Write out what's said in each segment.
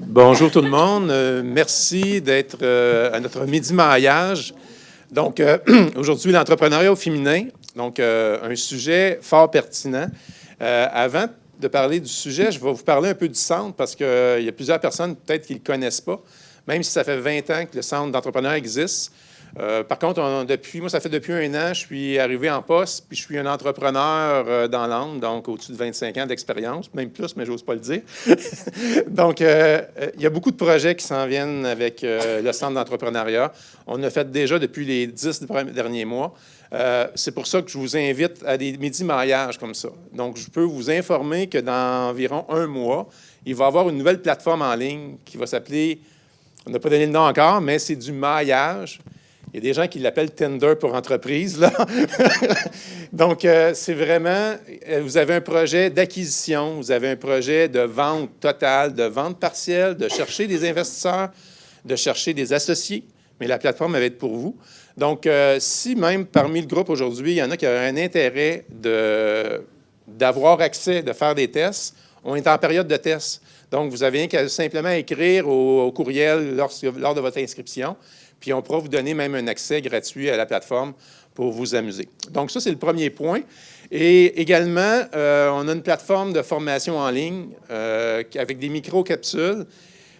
Bonjour tout le monde. Merci d'être à notre midi maillage. Donc, aujourd'hui, l'entrepreneuriat au féminin. Donc, un sujet fort pertinent. Avant de parler du sujet, je vais vous parler un peu du centre parce qu'il y a plusieurs personnes peut-être qui ne le connaissent pas, même si ça fait 20 ans que le centre d'entrepreneuriat existe. Par contre, moi, ça fait depuis 1 an, je suis arrivé en poste, puis je suis un entrepreneur dans l'âme, donc au-dessus de 25 ans d'expérience, même plus, mais j'ose pas le dire. Donc, il y a beaucoup de projets qui s'en viennent avec le centre d'entrepreneuriat. On a fait déjà depuis les 10 derniers mois. C'est pour ça que je vous invite à des midi-maillages comme ça. Donc, je peux vous informer que dans environ 1 mois, il va y avoir une nouvelle plateforme en ligne qui va s'appeler, on n'a pas donné le nom encore, mais c'est du maillage. Il y a des gens qui l'appellent Tinder pour entreprise, là. Donc, c'est vraiment, vous avez un projet d'acquisition, vous avez un projet de vente totale, de vente partielle, de chercher des investisseurs, de chercher des associés, mais la plateforme va être pour vous. Donc, si même parmi le groupe aujourd'hui, il y en a qui ont un intérêt d'avoir accès, de faire des tests, on est en période de test. Donc, vous avez qu'à simplement écrire au courriel lors de votre inscription. Puis on pourra vous donner même un accès gratuit à la plateforme pour vous amuser. Donc ça, c'est le premier point. Et également, on a une plateforme de formation en ligne avec des micro-capsules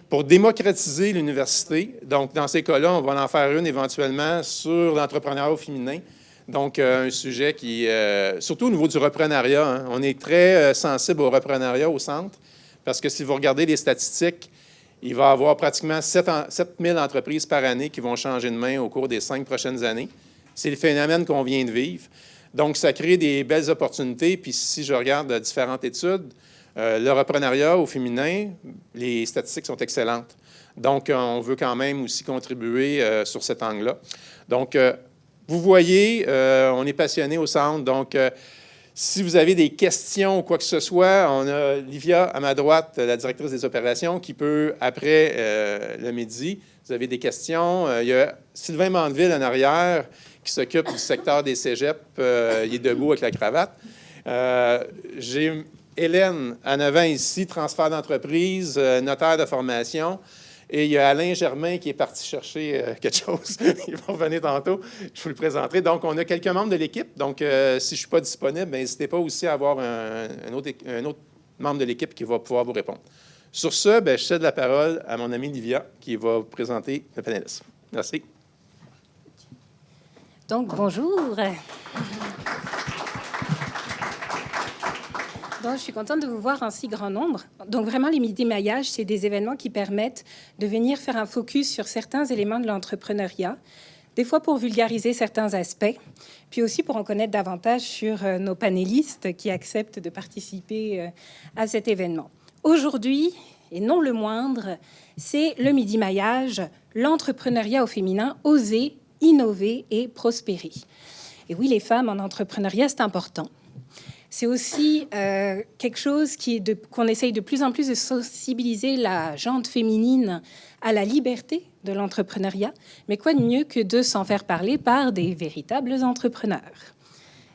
pour démocratiser l'université. Donc, dans ces cas-là, on va en faire une éventuellement sur l'entrepreneuriat au féminin. Donc, un sujet qui, surtout au niveau du reprenariat, hein, on est très sensible au reprenariat au centre parce que si vous regardez les statistiques, il va y avoir pratiquement 7 000 entreprises par année qui vont changer de main au cours des 5 prochaines années. C'est le phénomène qu'on vient de vivre. Donc, ça crée des belles opportunités. Puis, si je regarde différentes études, le reprenariat au féminin, les statistiques sont excellentes. Donc, on veut quand même aussi contribuer sur cet angle-là. Donc, vous voyez, on est passionné au centre. Donc, si vous avez des questions ou quoi que ce soit, on a Livia à ma droite, la directrice des opérations, qui peut, après le midi, vous avez des questions. Il y a Sylvain Mandeville en arrière qui s'occupe du secteur des cégeps. Il est debout avec la cravate. J'ai Hélène, à 9 ans ici, transfert d'entreprise, notaire de formation. Et il y a Alain Germain qui est parti chercher quelque chose. Il va revenir tantôt. Je vous le présenterai. Donc, on a quelques membres de l'équipe. Donc, si je ne suis pas disponible, n'hésitez pas aussi à avoir un autre membre de l'équipe qui va pouvoir vous répondre. Sur ce, je cède la parole à mon amie Livia qui va vous présenter le panéliste. Merci. Donc, bonjour. Donc, je suis contente de vous voir en si grand nombre. Donc, vraiment, les midi-maillages, c'est des événements qui permettent de venir faire un focus sur certains éléments de l'entrepreneuriat, des fois pour vulgariser certains aspects, puis aussi pour en connaître davantage sur nos panélistes qui acceptent de participer à cet événement. Aujourd'hui, et non le moindre, c'est le midi-maillage, l'entrepreneuriat au féminin, oser, innover et prospérer. Et oui, les femmes en entrepreneuriat, c'est important. C'est aussi quelque chose qu'on essaye de plus en plus de sensibiliser la gente féminine à la liberté de l'entrepreneuriat. Mais quoi de mieux que de s'en faire parler par des véritables entrepreneurs?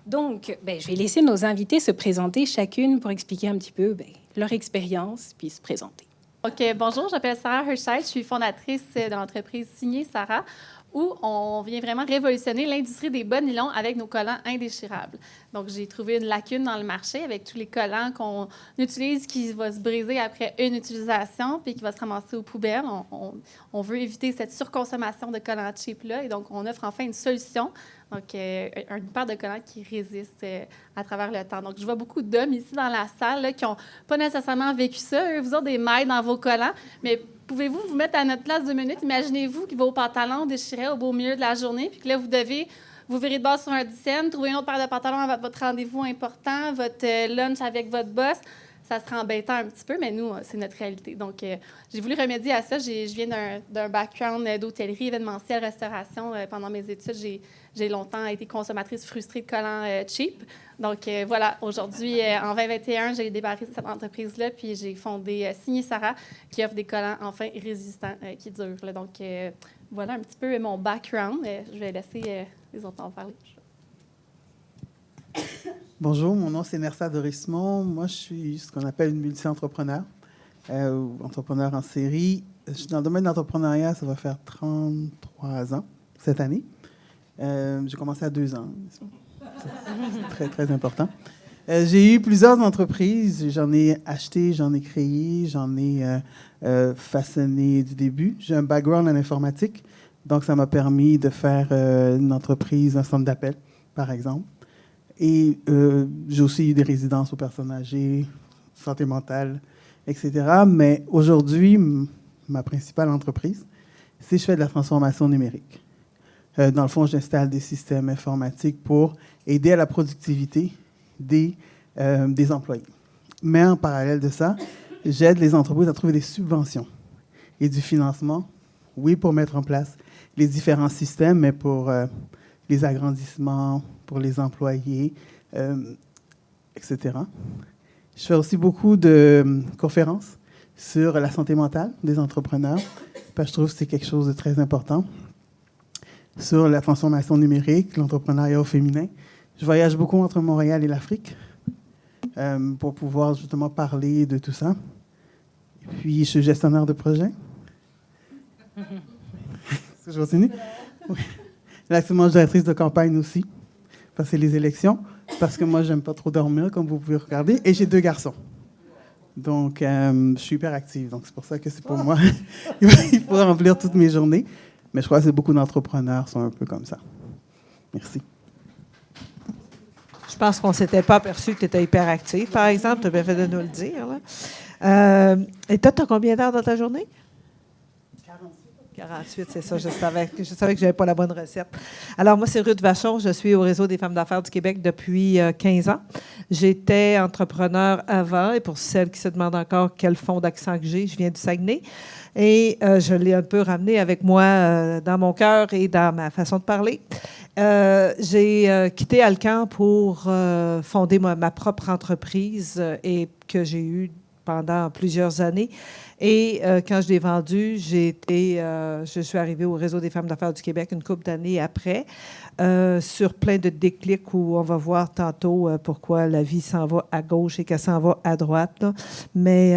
Donc, je vais laisser nos invités se présenter chacune pour expliquer un petit peu leur expérience, puis se présenter. OK, bonjour, je m'appelle Sarah Herscheid, je suis fondatrice de l'entreprise Signé Sarah, où on vient vraiment révolutionner l'industrie des bas nylons avec nos collants indéchirables. Donc, j'ai trouvé une lacune dans le marché avec tous les collants qu'on utilise qui va se briser après une utilisation puis qui va se ramasser aux poubelles. On veut éviter cette surconsommation de collants cheap-là et donc on offre enfin une solution. Donc, une paire de collants qui résiste à travers le temps. Donc, je vois beaucoup d'hommes ici dans la salle là, qui n'ont pas nécessairement vécu ça. Eux, vous avez des mailles dans vos collants, mais pouvez-vous vous mettre à notre place 2 minutes? Imaginez-vous que vos pantalons déchiraient au beau milieu de la journée, puis que là, vous devez vous virer de base sur un 10 cents, trouver une autre paire de pantalons à votre rendez-vous important, votre lunch avec votre boss. Ça serait embêtant un petit peu, mais nous, c'est notre réalité. Donc, j'ai voulu remédier à ça. Je viens d'un background d'hôtellerie, événementielle, restauration. Pendant mes études, j'ai longtemps été consommatrice frustrée de collants cheap. Donc, voilà, aujourd'hui, en 2021, j'ai débarqué de cette entreprise-là, puis j'ai fondé Signé Sarah, qui offre des collants enfin résistants qui durent. Là. Donc, voilà un petit peu mon background. Je vais laisser les autres en parler. Bonjour, mon nom c'est Nersa Dorismont. Moi, je suis ce qu'on appelle une multi-entrepreneur. entrepreneur en série. Je suis dans le domaine de l'entrepreneuriat, ça va faire 33 ans cette année. J'ai commencé à 2 ans. C'est très, très important. J'ai eu plusieurs entreprises. J'en ai acheté, j'en ai créé, j'en ai façonné du début. J'ai un background en informatique, donc ça m'a permis de faire une entreprise, un centre d'appel, par exemple. Et j'ai aussi eu des résidences aux personnes âgées, santé mentale, etc. Mais aujourd'hui, ma principale entreprise, c'est je fais de la transformation numérique. Dans le fond, j'installe des systèmes informatiques pour aider à la productivité des employés. Mais en parallèle de ça, j'aide les entreprises à trouver des subventions et du financement, oui, pour mettre en place les différents systèmes, mais pour les agrandissements, pour les employés, etc. Je fais aussi beaucoup de conférences sur la santé mentale des entrepreneurs, parce que je trouve que c'est quelque chose de très important. Sur la transformation numérique, l'entrepreneuriat au féminin. Je voyage beaucoup entre Montréal et l'Afrique pour pouvoir justement parler de tout ça. Et puis, je suis gestionnaire de projet. Est-ce que je continue? Oui. Actuellement, directrice de campagne aussi, parce que c'est les élections, parce que moi, j'aime pas trop dormir, comme vous pouvez regarder, et j'ai 2 garçons. Donc, je suis hyper active, donc c'est pour ça que c'est pour moi. Il faut remplir toutes mes journées. Mais je crois que beaucoup d'entrepreneurs sont un peu comme ça. Merci. Je pense qu'on ne s'était pas aperçu que tu étais hyperactif, par exemple. Tu as bien fait de nous le dire. Là. Et toi, tu as combien d'heures dans ta journée? 48, c'est ça. Je savais que je n'avais pas la bonne recette. Alors, moi, c'est Ruth Vachon. Je suis au Réseau des femmes d'affaires du Québec depuis 15 ans. J'étais entrepreneur avant. Et pour celles qui se demandent encore quel fond d'accent que j'ai, je viens du Saguenay. Et je l'ai un peu ramené avec moi dans mon cœur et dans ma façon de parler. J'ai quitté Alcan pour fonder ma propre entreprise et que j'ai eue pendant plusieurs années. Et quand je l'ai vendue, je suis arrivée au Réseau des femmes d'affaires du Québec une couple d'années après, sur plein de déclics où on va voir tantôt pourquoi la vie s'en va à gauche et qu'elle s'en va à droite. Là. Mais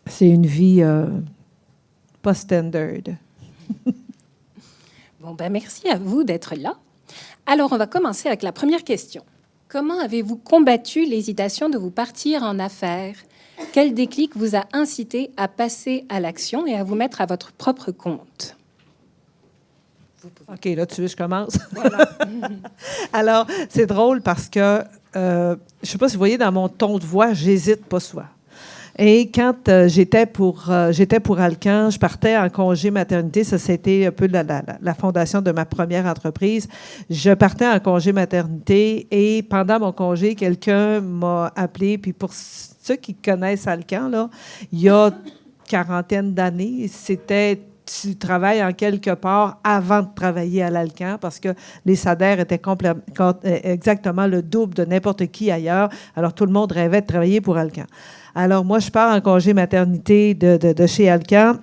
c'est une vie pas standard. Bon, ben merci à vous d'être là. Alors, on va commencer avec la première question. Comment avez-vous combattu l'hésitation de vous partir en affaires? Quel déclic vous a incité à passer à l'action et à vous mettre à votre propre compte? OK, là, tu veux que je commence? Voilà. Alors, c'est drôle parce que, je ne sais pas si vous voyez dans mon ton de voix, j'hésite pas souvent. Et quand j'étais pour Alcan, je partais en congé maternité. Ça, c'était un peu la fondation de ma première entreprise. Je partais en congé maternité et pendant mon congé, quelqu'un m'a appelé. Puis pour ceux qui connaissent Alcan, là, il y a 40 d'années, c'était tu travailles en quelque part avant de travailler à l'Alcan parce que les salaires étaient exactement le double de n'importe qui ailleurs. Alors, tout le monde rêvait de travailler pour Alcan. Alors, moi, je pars en congé maternité de chez Alcan.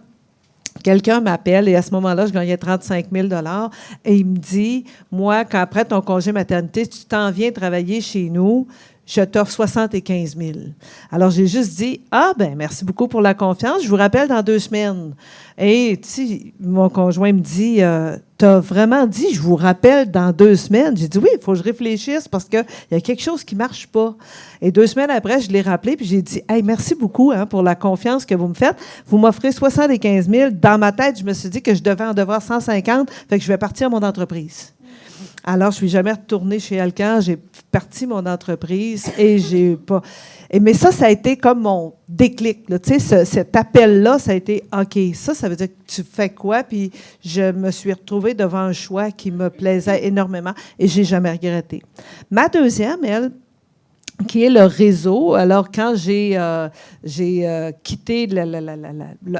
Quelqu'un m'appelle et à ce moment-là, je gagnais 35 000 $ et il me dit, moi, quand après ton congé maternité, tu t'en viens travailler chez nous, je t'offre 75 000. Alors, j'ai juste dit, merci beaucoup pour la confiance, je vous rappelle dans 2 semaines. Et, tu sais, mon conjoint me dit, t'as vraiment dit, je vous rappelle dans 2 semaines? J'ai dit, oui, il faut que je réfléchisse parce qu'il y a quelque chose qui ne marche pas. Et 2 semaines après, je l'ai rappelé puis j'ai dit, hey, merci beaucoup pour la confiance que vous me faites. Vous m'offrez 75 000. Dans ma tête, je me suis dit que je devais en devoir 150, fait que je vais partir mon entreprise. Alors, je ne suis jamais retournée chez Alcan. J'ai parti mon entreprise et j'ai pas... Mais ça a été comme mon déclic. Là. Tu sais, cet appel-là, ça a été OK, ça veut dire que tu fais quoi? Puis je me suis retrouvée devant un choix qui me plaisait énormément et je n'ai jamais regretté. Ma deuxième, elle, qui est le réseau. Alors, quand j'ai quitté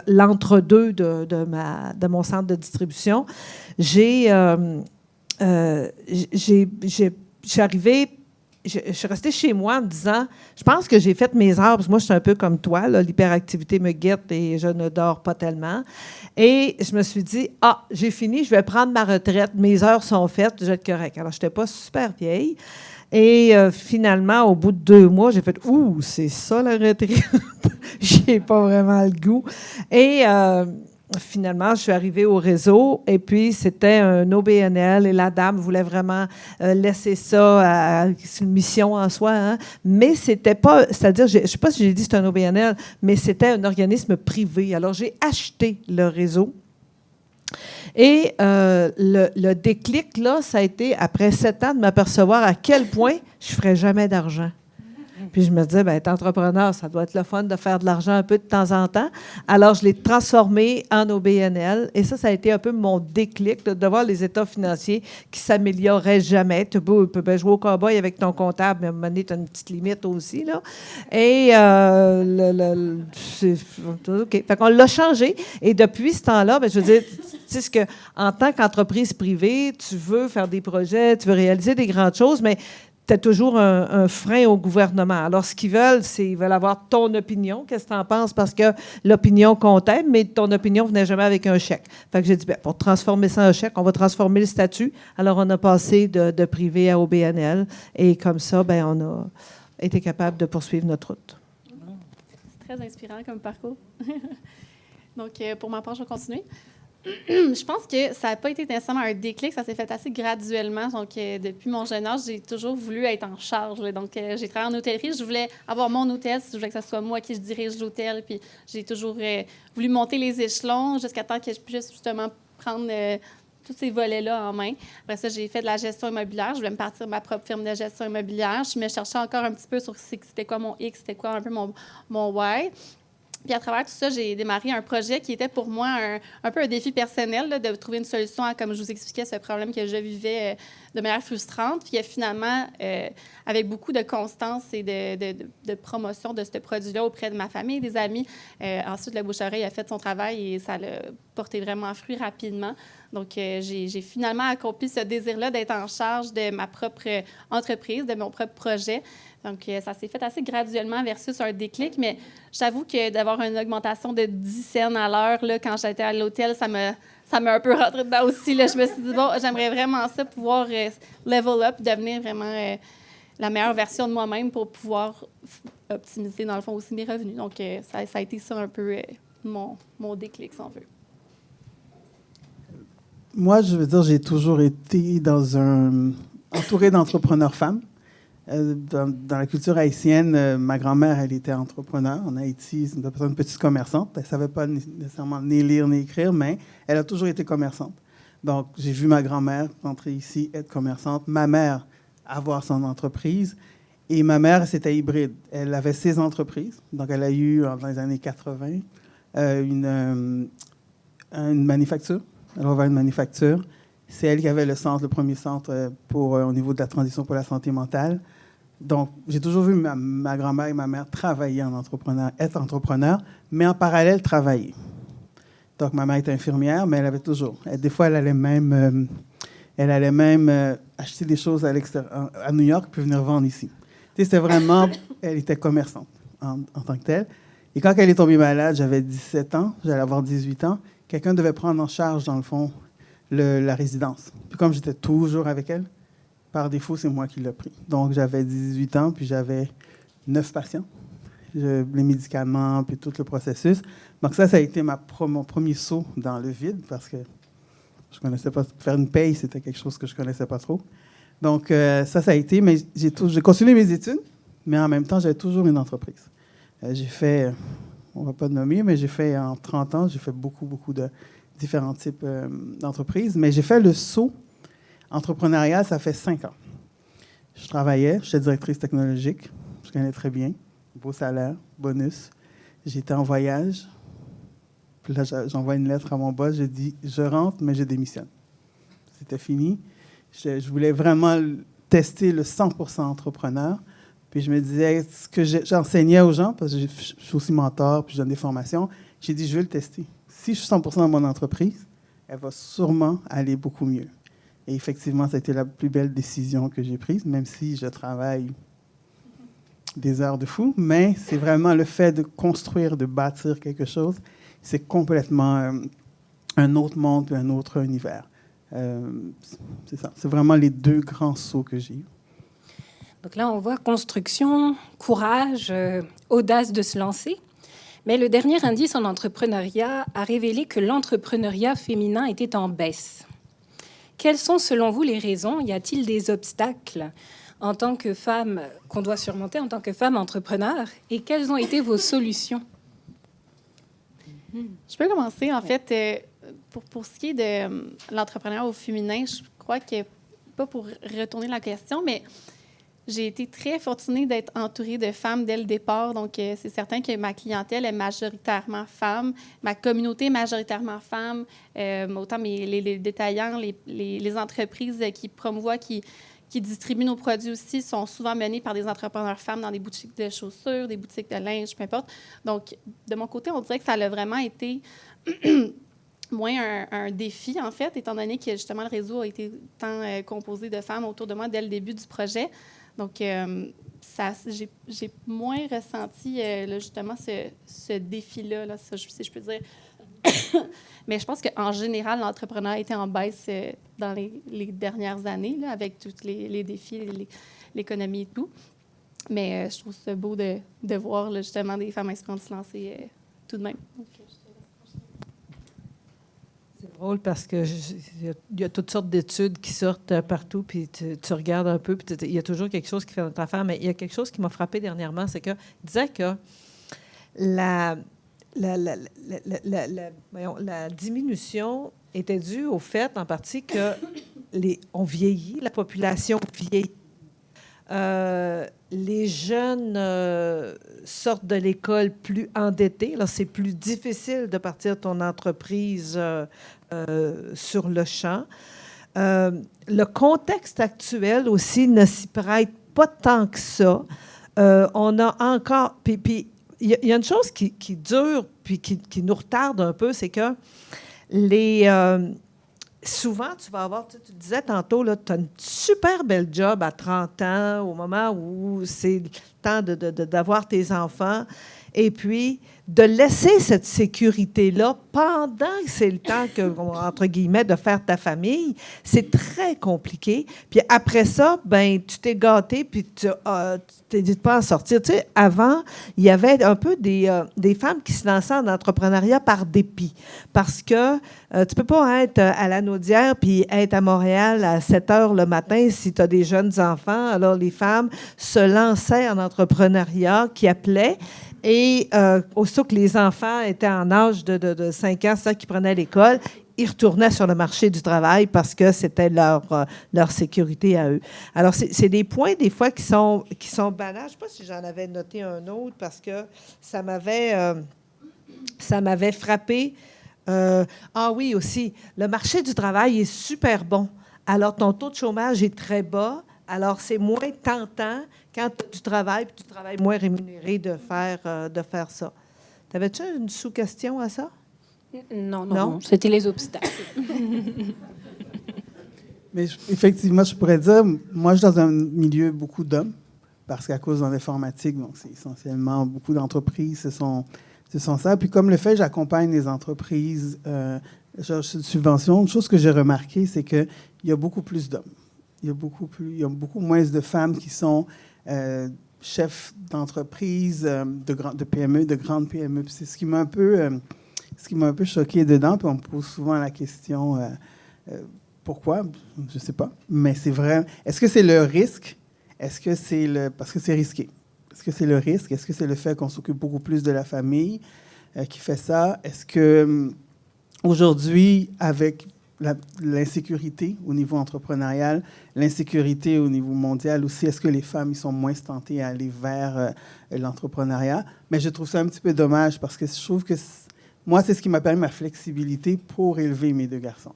l'entre-deux de mon centre de distribution, je suis restée chez moi en me disant, je pense que j'ai fait mes heures, parce que moi, je suis un peu comme toi, là, l'hyperactivité me guette et je ne dors pas tellement. Et je me suis dit, j'ai fini, je vais prendre ma retraite, mes heures sont faites, je vais être correcte. Alors, je n'étais pas super vieille. Et finalement, au bout de 2 mois, j'ai fait « Ouh, c'est ça la retraite! » J'ai pas vraiment le goût. Et finalement, je suis arrivée au réseau et puis c'était un OBNL et la dame voulait vraiment laisser ça c'est une mission en soi, hein, mais c'était pas, c'est-à-dire, je ne sais pas si j'ai dit c'est un OBNL, mais c'était un organisme privé. Alors, j'ai acheté le réseau. Et le déclic, là, ça a été, après 7 ans, de m'apercevoir à quel point je ne ferais jamais d'argent. Puis je me disais, bien, être entrepreneur, ça doit être le fun de faire de l'argent un peu de temps en temps. Alors, je l'ai transformé en OBNL. Et ça a été un peu mon déclic, de voir les états financiers qui ne s'amélioraient jamais. Tu peux bien jouer au cow-boy avec ton comptable, mais à un moment donné, tu as une petite limite aussi, là. Et OK. Fait qu'on l'a changé. Et depuis ce temps-là, bien, je veux dire, tu sais ce que, en tant qu'entreprise privée, tu veux faire des projets, tu veux réaliser des grandes choses, mais tu as toujours un frein au gouvernement. Alors, ce qu'ils veulent, c'est qu'ils veulent avoir ton opinion. Qu'est-ce que tu en penses? Parce que l'opinion comptait, mais ton opinion ne venait jamais avec un chèque. Fait que j'ai dit, bien, pour transformer ça en chèque, on va transformer le statut. Alors, on a passé de privé à OBNL. Et comme ça, bien, on a été capable de poursuivre notre route. C'est très inspirant comme parcours. Donc, pour ma part, je vais continuer. Je pense que ça n'a pas été nécessairement un déclic, ça s'est fait assez graduellement. Donc, depuis mon jeune âge, j'ai toujours voulu être en charge. Là. Donc, j'ai travaillé en hôtellerie. Je voulais avoir mon hôtel, je voulais que ce soit moi qui dirige l'hôtel. Puis, j'ai toujours voulu monter les échelons jusqu'à temps que je puisse justement prendre tous ces volets-là en main. Après ça, j'ai fait de la gestion immobilière. Je voulais me partir de ma propre firme de gestion immobilière. Je me cherchais encore un petit peu sur c'était quoi mon X, c'était quoi un peu mon Y. Puis à travers tout ça, j'ai démarré un projet qui était pour moi un peu un défi personnel, là, de trouver une solution à, comme je vous expliquais, ce problème que je vivais de manière frustrante. Puis finalement, avec beaucoup de constance et de promotion de ce produit-là auprès de ma famille et des amis, ensuite, le bouche-oreille a fait son travail et ça l'a porté vraiment fruit rapidement. Donc, j'ai finalement accompli ce désir-là d'être en charge de ma propre entreprise, de mon propre projet. Donc, ça s'est fait assez graduellement versus un déclic, mais j'avoue que d'avoir une augmentation de 10 cents à l'heure, là, quand j'étais à l'hôtel, ça m'a un peu rentré dedans aussi. Là. Je me suis dit, bon, j'aimerais vraiment ça, pouvoir level up, devenir vraiment la meilleure version de moi-même pour pouvoir optimiser, dans le fond, aussi mes revenus. Donc, ça a été ça un peu mon déclic, si on veut. Moi, je veux dire, j'ai toujours été entouré d'entrepreneurs femmes. Dans la culture haïtienne, ma grand-mère, elle était entrepreneur. En Haïti, c'est une petite commerçante. Elle ne savait pas nécessairement ni lire ni écrire, mais elle a toujours été commerçante. Donc, j'ai vu ma grand-mère rentrer ici, être commerçante, ma mère avoir son entreprise. Et ma mère, c'était hybride. Elle avait ses entreprises. Donc, elle a eu, dans les années 80, une manufacture. Elle a ouvert une manufacture. C'est elle qui avait le premier centre au niveau de la transition pour la santé mentale. Donc, j'ai toujours vu ma grand-mère et ma mère travailler être entrepreneur, mais en parallèle, travailler. Donc, ma mère était infirmière, mais elle avait toujours. Des fois, elle allait même acheter des choses à New York puis venir vendre ici. Tu sais, c'était vraiment... Elle était commerçante en tant que telle. Et quand elle est tombée malade, j'avais 17 ans, j'allais avoir 18 ans, quelqu'un devait prendre en charge, dans le fond, la résidence. Puis comme j'étais toujours avec elle, par défaut, c'est moi qui l'ai pris. Donc, j'avais 18 ans, puis j'avais 9 patients. Les médicaments, puis tout le processus. Donc, ça a été mon premier saut dans le vide, parce que je ne connaissais pas. Faire une paye, c'était quelque chose que je ne connaissais pas trop. Donc, ça a été. Mais j'ai continué mes études, mais en même temps, j'avais toujours une entreprise. J'ai fait, on ne va pas nommer, mais j'ai fait en 30 ans, j'ai fait beaucoup de différents types d'entreprises. Mais j'ai fait le saut entrepreneurial, ça fait 5 ans. Je travaillais, j'étais directrice technologique, je connais très bien, beau salaire, bonus. J'étais en voyage, puis là, j'envoie une lettre à mon boss, j'ai dit, je rentre, mais je démissionne. C'était fini. Je voulais vraiment tester le 100% entrepreneur. Puis je me disais, ce que j'enseignais aux gens, parce que je suis aussi mentor, puis je donne des formations, j'ai dit, je vais le tester. Si je suis 100% dans mon entreprise, elle va sûrement aller beaucoup mieux. Et effectivement, ça a été la plus belle décision que j'ai prise, même si je travaille des heures de fou. Mais c'est vraiment le fait de construire, de bâtir quelque chose. C'est complètement un autre monde et un autre univers. C'est ça. C'est vraiment les 2 grands sauts que j'ai eus. Donc là, on voit construction, courage, audace de se lancer. Mais le dernier indice en entrepreneuriat a révélé que l'entrepreneuriat féminin était en baisse. Quelles sont, selon vous, les raisons? Y a-t-il des obstacles en tant que femme qu'on doit surmonter en tant que femme entrepreneur? Et quelles ont été vos solutions? Je peux commencer. En fait, pour ce qui est de l'entrepreneuriat au féminin, je crois que, pas pour retourner la question, mais j'ai été très fortunée d'être entourée de femmes dès le départ. Donc, c'est certain que ma clientèle est majoritairement femme, ma communauté est majoritairement femme, autant les détaillants, les entreprises qui promouvoient, qui distribuent nos produits aussi sont souvent menées par des entrepreneurs femmes dans des boutiques de chaussures, des boutiques de linge, peu importe. Donc, de mon côté, on dirait que ça a vraiment été moins un défi, en fait, étant donné que, justement, le réseau a été tant composé de femmes autour de moi dès le début du projet. Donc, j'ai moins ressenti, là, justement, ce défi-là, là, si je peux dire. Mais je pense qu'en général, l'entrepreneuriat était en baisse dans les dernières années, là, avec tous les défis, l'économie et tout. Mais je trouve ça beau de voir, là, justement, des femmes inspirantes se lancer tout de même. Donc, c'est drôle parce que il y a toutes sortes d'études qui sortent partout, puis tu regardes un peu, puis il y a toujours quelque chose qui fait notre affaire. Mais il y a quelque chose qui m'a frappé dernièrement, c'est qu'il disait que la diminution était due au fait, en partie, que on vieillit, la population vieillit. Les jeunes sortent de l'école plus endettés. Alors, c'est plus difficile de partir ton entreprise sur le champ. Le contexte actuel aussi ne s'y prête pas tant que ça. On a encore... Puis il y a une chose qui dure puis qui nous retarde un peu, c'est que souvent, tu vas avoir, tu disais tantôt, tu as une super belle job à 30 ans, au moment où c'est le temps d'avoir tes enfants, et puis de laisser cette sécurité-là pendant que c'est le temps, entre guillemets, de faire ta famille, c'est très compliqué. Puis après ça, ben tu t'es gâté, puis tu t'hésites pas à sortir. Tu sais, avant, il y avait un peu des femmes qui se lançaient en entrepreneuriat par dépit, parce que tu peux pas être à la Naudière puis être à Montréal à 7 heures le matin si tu as des jeunes enfants. Alors, les femmes se lançaient en entrepreneuriat, qui appelaient, et aussitôt que les enfants étaient en âge de 5 ans, c'est ça, qui prenaient l'école, ils retournaient sur le marché du travail parce que c'était leur sécurité à eux. Alors, c'est des points, des fois, qui sont banals. Je ne sais pas si j'en avais noté un autre parce que ça m'avait frappé. Oui, aussi, le marché du travail est super bon. Alors, ton taux de chômage est très bas. Alors, c'est moins tentant quand tu travailles, puis tu travailles moins rémunéré de faire ça. T'avais-tu une sous-question à ça? Non, c'était les obstacles. Mais effectivement, je pourrais dire, moi, je suis dans un milieu beaucoup d'hommes, parce qu'à cause de l'informatique, donc c'est essentiellement beaucoup d'entreprises, ce sont ça. Puis comme le fait, j'accompagne les entreprises, je suis de subvention. Une chose que j'ai remarqué, c'est qu'il y a beaucoup plus d'hommes. Il y a beaucoup moins de femmes qui sont chefs d'entreprise, de PME, de grandes PME. Puis c'est ce qui m'a un peu choqué dedans. Puis on me pose souvent la question pourquoi? Je ne sais pas. Mais c'est vrai. Est-ce que c'est le risque? Est-ce que c'est parce que c'est risqué? Est-ce que c'est le risque? Est-ce que c'est le fait qu'on s'occupe beaucoup plus de la famille qui fait ça? Est-ce que aujourd'hui, avec l'insécurité au niveau entrepreneurial, l'insécurité au niveau mondial aussi, est-ce que les femmes ils sont moins tentées à aller vers l'entrepreneuriat? Mais je trouve ça un petit peu dommage parce que je trouve que moi, c'est ce qui m'a permis ma flexibilité pour élever mes 2 garçons.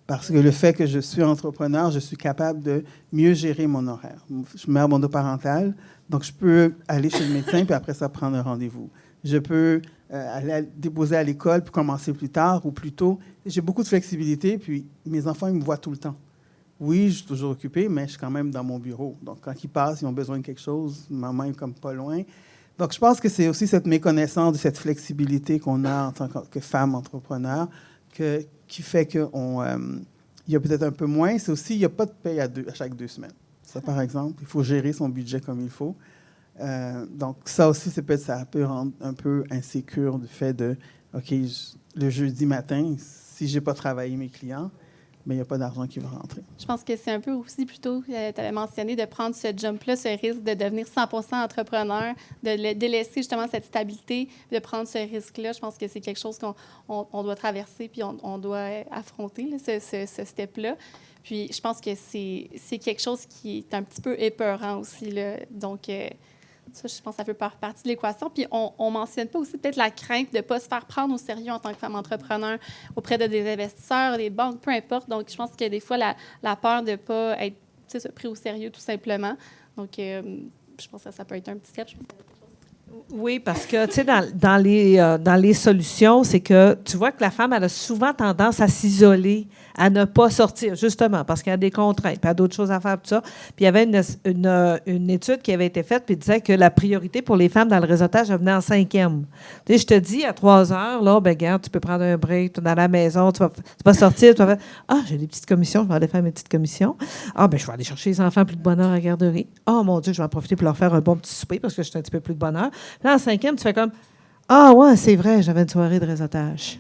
Parce que le fait que je suis entrepreneur, je suis capable de mieux gérer mon horaire. Je suis mère monoparentale, donc je peux aller chez le médecin puis après ça prendre un rendez-vous. Je peux aller déposer à l'école puis commencer plus tard ou plus tôt. J'ai beaucoup de flexibilité, puis mes enfants, ils me voient tout le temps. Oui, je suis toujours occupée, mais je suis quand même dans mon bureau. Donc, quand ils passent, ils ont besoin de quelque chose, maman est comme pas loin. Donc, je pense que c'est aussi cette méconnaissance de cette flexibilité qu'on a en tant que femme entrepreneur qui fait qu'il y a peut-être un peu moins. C'est aussi, il n'y a pas de paye à chaque 2 semaines. Ça, par exemple, il faut gérer son budget comme il faut. Donc, ça aussi, ça peut rendre un peu insécure du fait de, OK, le jeudi matin, si je n'ai pas travaillé mes clients, mais il n'y a pas d'argent qui va rentrer. Je pense que c'est un peu aussi plutôt, tu avais mentionné, de prendre ce jump-là, ce risque de devenir 100% entrepreneur, de délaisser justement cette stabilité, de prendre ce risque-là. Je pense que c'est quelque chose qu'on doit traverser puis on doit affronter, là, ce step-là. Puis je pense que c'est quelque chose qui est un petit peu épeurant aussi, là. Donc, ça, je pense que ça fait partie de l'équation. Puis, on ne mentionne pas aussi peut-être la crainte de ne pas se faire prendre au sérieux en tant que femme entrepreneur auprès de des investisseurs, des banques, peu importe. Donc, je pense qu'il y a des fois la peur de ne pas être pris au sérieux, tout simplement. Donc, je pense que ça peut être un petit step. Oui, parce que, tu sais, dans les solutions, c'est que tu vois que la femme, elle a souvent tendance à s'isoler, à ne pas sortir, justement, parce qu'il y a des contraintes, puis il y a d'autres choses à faire, tout ça. Puis il y avait une étude qui avait été faite, puis disait que la priorité pour les femmes dans le réseautage, elle venait en 5e. Tu sais, je te dis, à 3 heures, là, ben regarde, tu peux prendre un break, tu es dans la maison, tu vas sortir, tu vas faire « Ah, j'ai des petites commissions, je vais aller faire mes petites commissions. Ah, ben je vais aller chercher les enfants plus de bonne heure à la garderie. Oh, mon Dieu, je vais en profiter pour leur faire un bon petit souper, parce que je suis un petit peu plus de bonne heure. » Là, en 5e, tu fais comme « Ah ouais, c'est vrai, j'avais une soirée de réseautage. »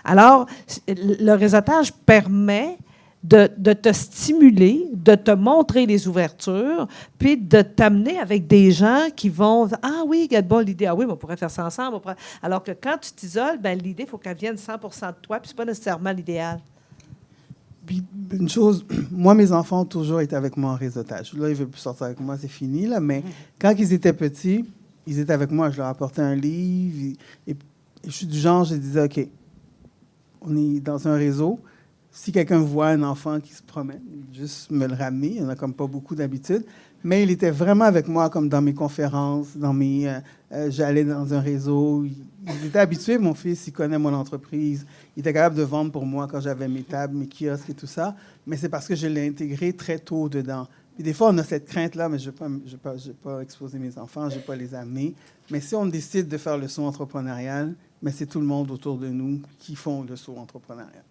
Alors, le réseautage permet de te stimuler, de te montrer les ouvertures, puis de t'amener avec des gens qui vont « Ah oui, quelle bonne l'idée. Ah oui, mais on pourrait faire ça ensemble. » Alors que quand tu t'isoles, ben, l'idée, il faut qu'elle vienne 100% de toi, puis c'est pas nécessairement l'idéal. Puis, une chose, moi, mes enfants ont toujours été avec moi en réseautage. Là, ils ne veulent plus sortir avec moi, c'est fini, là, mais quand ils étaient petits, ils étaient avec moi, je leur apportais un livre, et je suis du genre, je disais, OK, on est dans un réseau, si quelqu'un voit un enfant qui se promène, juste me le ramener, il n'y en a comme pas beaucoup d'habitude, mais il était vraiment avec moi, comme dans mes conférences, j'allais dans un réseau, ils étaient habitués, mon fils, il connaît mon entreprise, il était capable de vendre pour moi quand j'avais mes tables, mes kiosques et tout ça, mais c'est parce que je l'ai intégré très tôt dedans. Puis des fois, on a cette crainte-là, mais je ne vais pas exposer mes enfants, je ne vais pas les amener. Mais si on décide de faire le saut entrepreneurial, mais c'est tout le monde autour de nous qui font le saut entrepreneurial.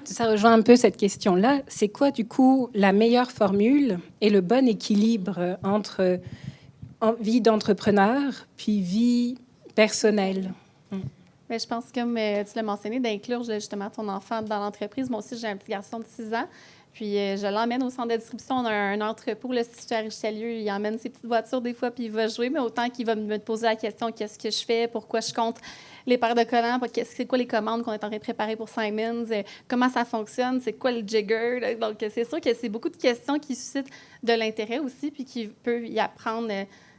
Ça rejoint un peu cette question-là. C'est quoi, du coup, la meilleure formule et le bon équilibre entre vie d'entrepreneur puis vie personnelle? Mais je pense, comme tu l'as mentionné, d'inclure justement ton enfant dans l'entreprise. Moi aussi, j'ai un petit garçon de 6 ans. Puis, je l'emmène au centre de distribution. On a un entrepôt, le situé à Richelieu. Il emmène ses petites voitures des fois, puis il va jouer. Mais autant qu'il va me poser la question, qu'est-ce que je fais, pourquoi je compte les paires de collants, c'est quoi les commandes qu'on est en train de préparer pour Simons, comment ça fonctionne, c'est quoi le jigger. Donc, c'est sûr que c'est beaucoup de questions qui suscitent de l'intérêt aussi, puis qu'il peut y apprendre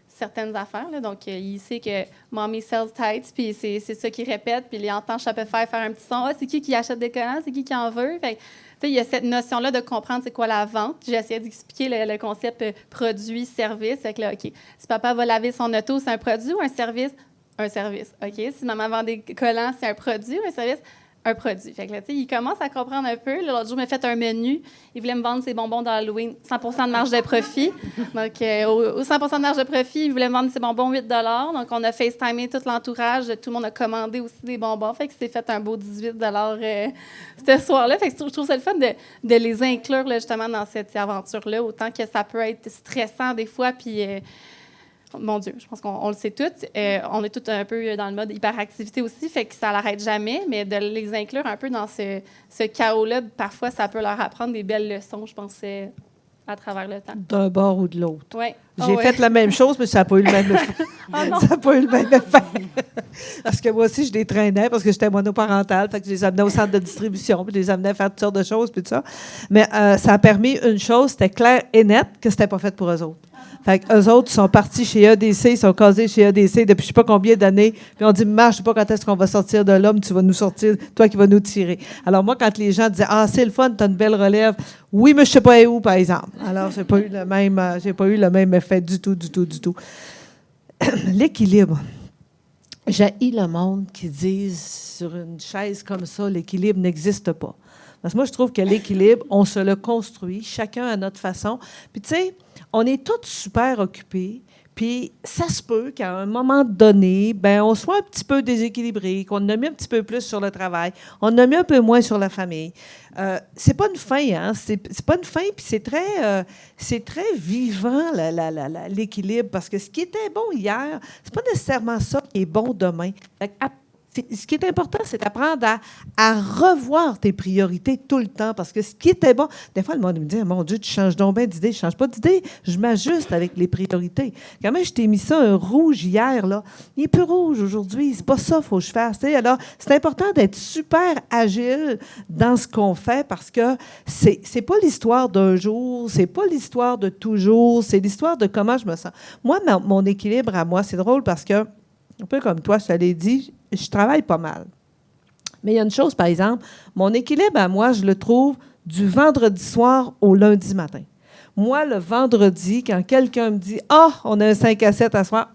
certaines affaires. Là. Donc, il sait que Mommy sells tights, puis c'est ça qu'il répète, puis il entend Shopify faire un petit son. Ah, c'est qui achète des collants? C'est qui en veut? Fait, il y a cette notion-là de comprendre c'est quoi la vente. J'ai essayé d'expliquer le concept produit-service. Fait que là, OK, si papa va laver son auto, c'est un produit ou un service? Un service. OK, si maman vend des collants, c'est un produit ou un service? Un produit. Fait que là, il commence à comprendre un peu. L'autre jour, il m'a fait un menu. Il voulait me vendre ses bonbons d'Halloween, 100% de marge de profit. Donc, au 100% de marge de profit, il voulait me vendre ses bonbons 8 $. Donc, on a FaceTimé tout l'entourage. Tout le monde a commandé aussi des bonbons. Fait que c'est fait un beau 18 $ ce soir-là. Fait que je trouve ça le fun de les inclure là, justement dans cette aventure-là, autant que ça peut être stressant des fois. Puis, mon Dieu, je pense qu'on le sait toutes. On est tous un peu dans le mode hyperactivité aussi, fait que ça l'arrête jamais, mais de les inclure un peu dans ce chaos-là, parfois, ça peut leur apprendre des belles leçons, je pense, à travers le temps. D'un bord ou de l'autre. Ouais. J'ai fait la même chose, mais ça n'a pas eu le même effet. Ça n'a pas eu le même effet. Parce que moi aussi, je les traînais parce que j'étais monoparentale. Fait que je les amenais au centre de distribution, puis je les amenais à faire toutes sortes de choses, puis tout ça. Mais ça a permis une chose, c'était clair et net que c'était pas fait pour eux autres. Fait qu'eux autres sont partis chez EDC, ils sont casés chez EDC depuis je ne sais pas combien d'années. Puis on dit, Maman, je ne sais pas quand est-ce qu'on va sortir de l'homme, tu vas nous sortir, toi qui vas nous tirer. Alors moi, quand les gens disaient, ah, c'est le fun, tu as une belle relève. Oui, mais je ne sais pas où, par exemple. Alors, j'ai pas eu le même effet du tout. L'équilibre. J'haïs le monde qui disent sur une chaise comme ça, l'équilibre n'existe pas. Parce que moi, je trouve que l'équilibre, on se le construit, chacun à notre façon. Puis, tu sais, on est tous super occupés. Puis, ça se peut qu'à un moment donné, ben, on soit un petit peu déséquilibré, qu'on a mis un petit peu plus sur le travail, on a mis un peu moins sur la famille. C'est pas une fin, hein? C'est pas une fin, puis c'est très vivant, l'équilibre, parce que ce qui était bon hier, c'est pas nécessairement ça qui est bon demain. Fait que ce qui est important, c'est d'apprendre à revoir tes priorités tout le temps. Parce que ce qui était bon, des fois, le monde me dit, mon Dieu, tu changes donc bien d'idée. Je ne change pas d'idée, je m'ajuste avec les priorités. Quand même, je t'ai mis ça un rouge hier, là. Il est plus rouge aujourd'hui. C'est pas ça qu'il faut que je fasse. T'sais. Alors, c'est important d'être super agile dans ce qu'on fait parce que c'est pas l'histoire d'un jour, c'est pas l'histoire de toujours, c'est l'histoire de comment je me sens. Moi, mon équilibre à moi, c'est drôle parce que, un peu comme toi, je te l'ai dit, je travaille pas mal. Mais il y a une chose, par exemple, mon équilibre à moi, je le trouve du vendredi soir au lundi matin. Moi, le vendredi, quand quelqu'un me dit « Ah, on a un 5 à 7 à soir »,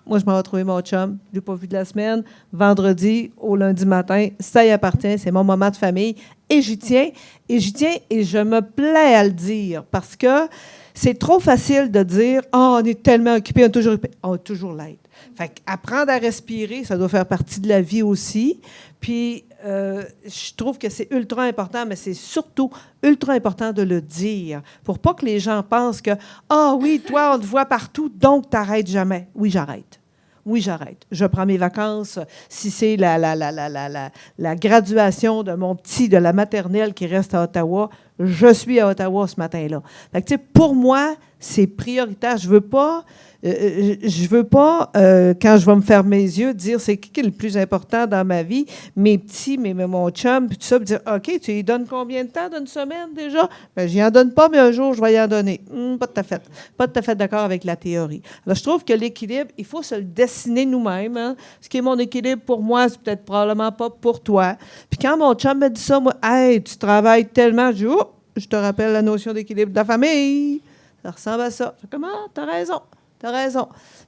moi, je m'en vais trouver mon chum. Je ne l'ai pas vu de la semaine. Vendredi au lundi matin, ça y appartient. C'est mon moment de famille. Et j'y tiens. Et je me plais à le dire parce que c'est trop facile de dire « Ah, on est tellement occupé, on est toujours occupé. » On va toujours l'être. Fait qu'apprendre à respirer, ça doit faire partie de la vie aussi. Puis, je trouve que c'est ultra important, mais c'est surtout ultra important de le dire pour pas que les gens pensent que « Ah oui, toi, on te voit partout, donc tu n'arrêtes jamais. » Oui, j'arrête. Oui, j'arrête. Je prends mes vacances. Si c'est la graduation de mon petit de la maternelle qui reste à Ottawa, je suis à Ottawa ce matin-là. Fait que, tu sais, pour moi, c'est prioritaire. Je veux pas, quand je vais me faire mes yeux, dire c'est qui est le plus important dans ma vie, mes petits, mon chum, puis tout ça, puis dire OK, tu lui donnes combien de temps d'une semaine déjà? Bien, je n'y en donne pas, mais un jour, je vais y en donner. Pas tout à fait d'accord avec la théorie. Alors, je trouve que l'équilibre, il faut se le dessiner nous-mêmes. Hein. Ce qui est mon équilibre pour moi, c'est peut-être probablement pas pour toi. Puis quand mon chum me dit ça, moi, hey, tu travailles tellement, je dis, oh, je te rappelle la notion d'équilibre de la famille. Ça ressemble à ça. Comment? T'as raison.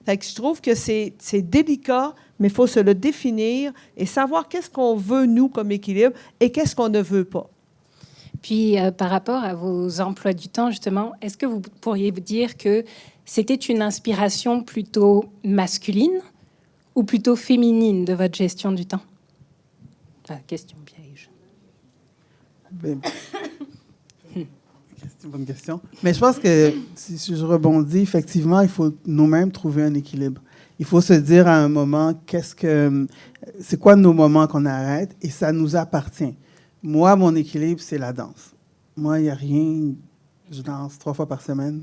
Fait que je trouve que c'est délicat, mais il faut se le définir et savoir qu'est-ce qu'on veut, nous, comme équilibre, et qu'est-ce qu'on ne veut pas. Puis, par rapport à vos emplois du temps, justement, est-ce que vous pourriez vous dire que c'était une inspiration plutôt masculine ou plutôt féminine de votre gestion du temps? Enfin, question piège. C'est une bonne question. Mais je pense que, si je rebondis, effectivement, il faut nous-mêmes trouver un équilibre. Il faut se dire à un moment, c'est quoi nos moments qu'on arrête, et ça nous appartient. Moi, mon équilibre, c'est la danse. Moi, il n'y a rien. Je danse 3 fois par semaine.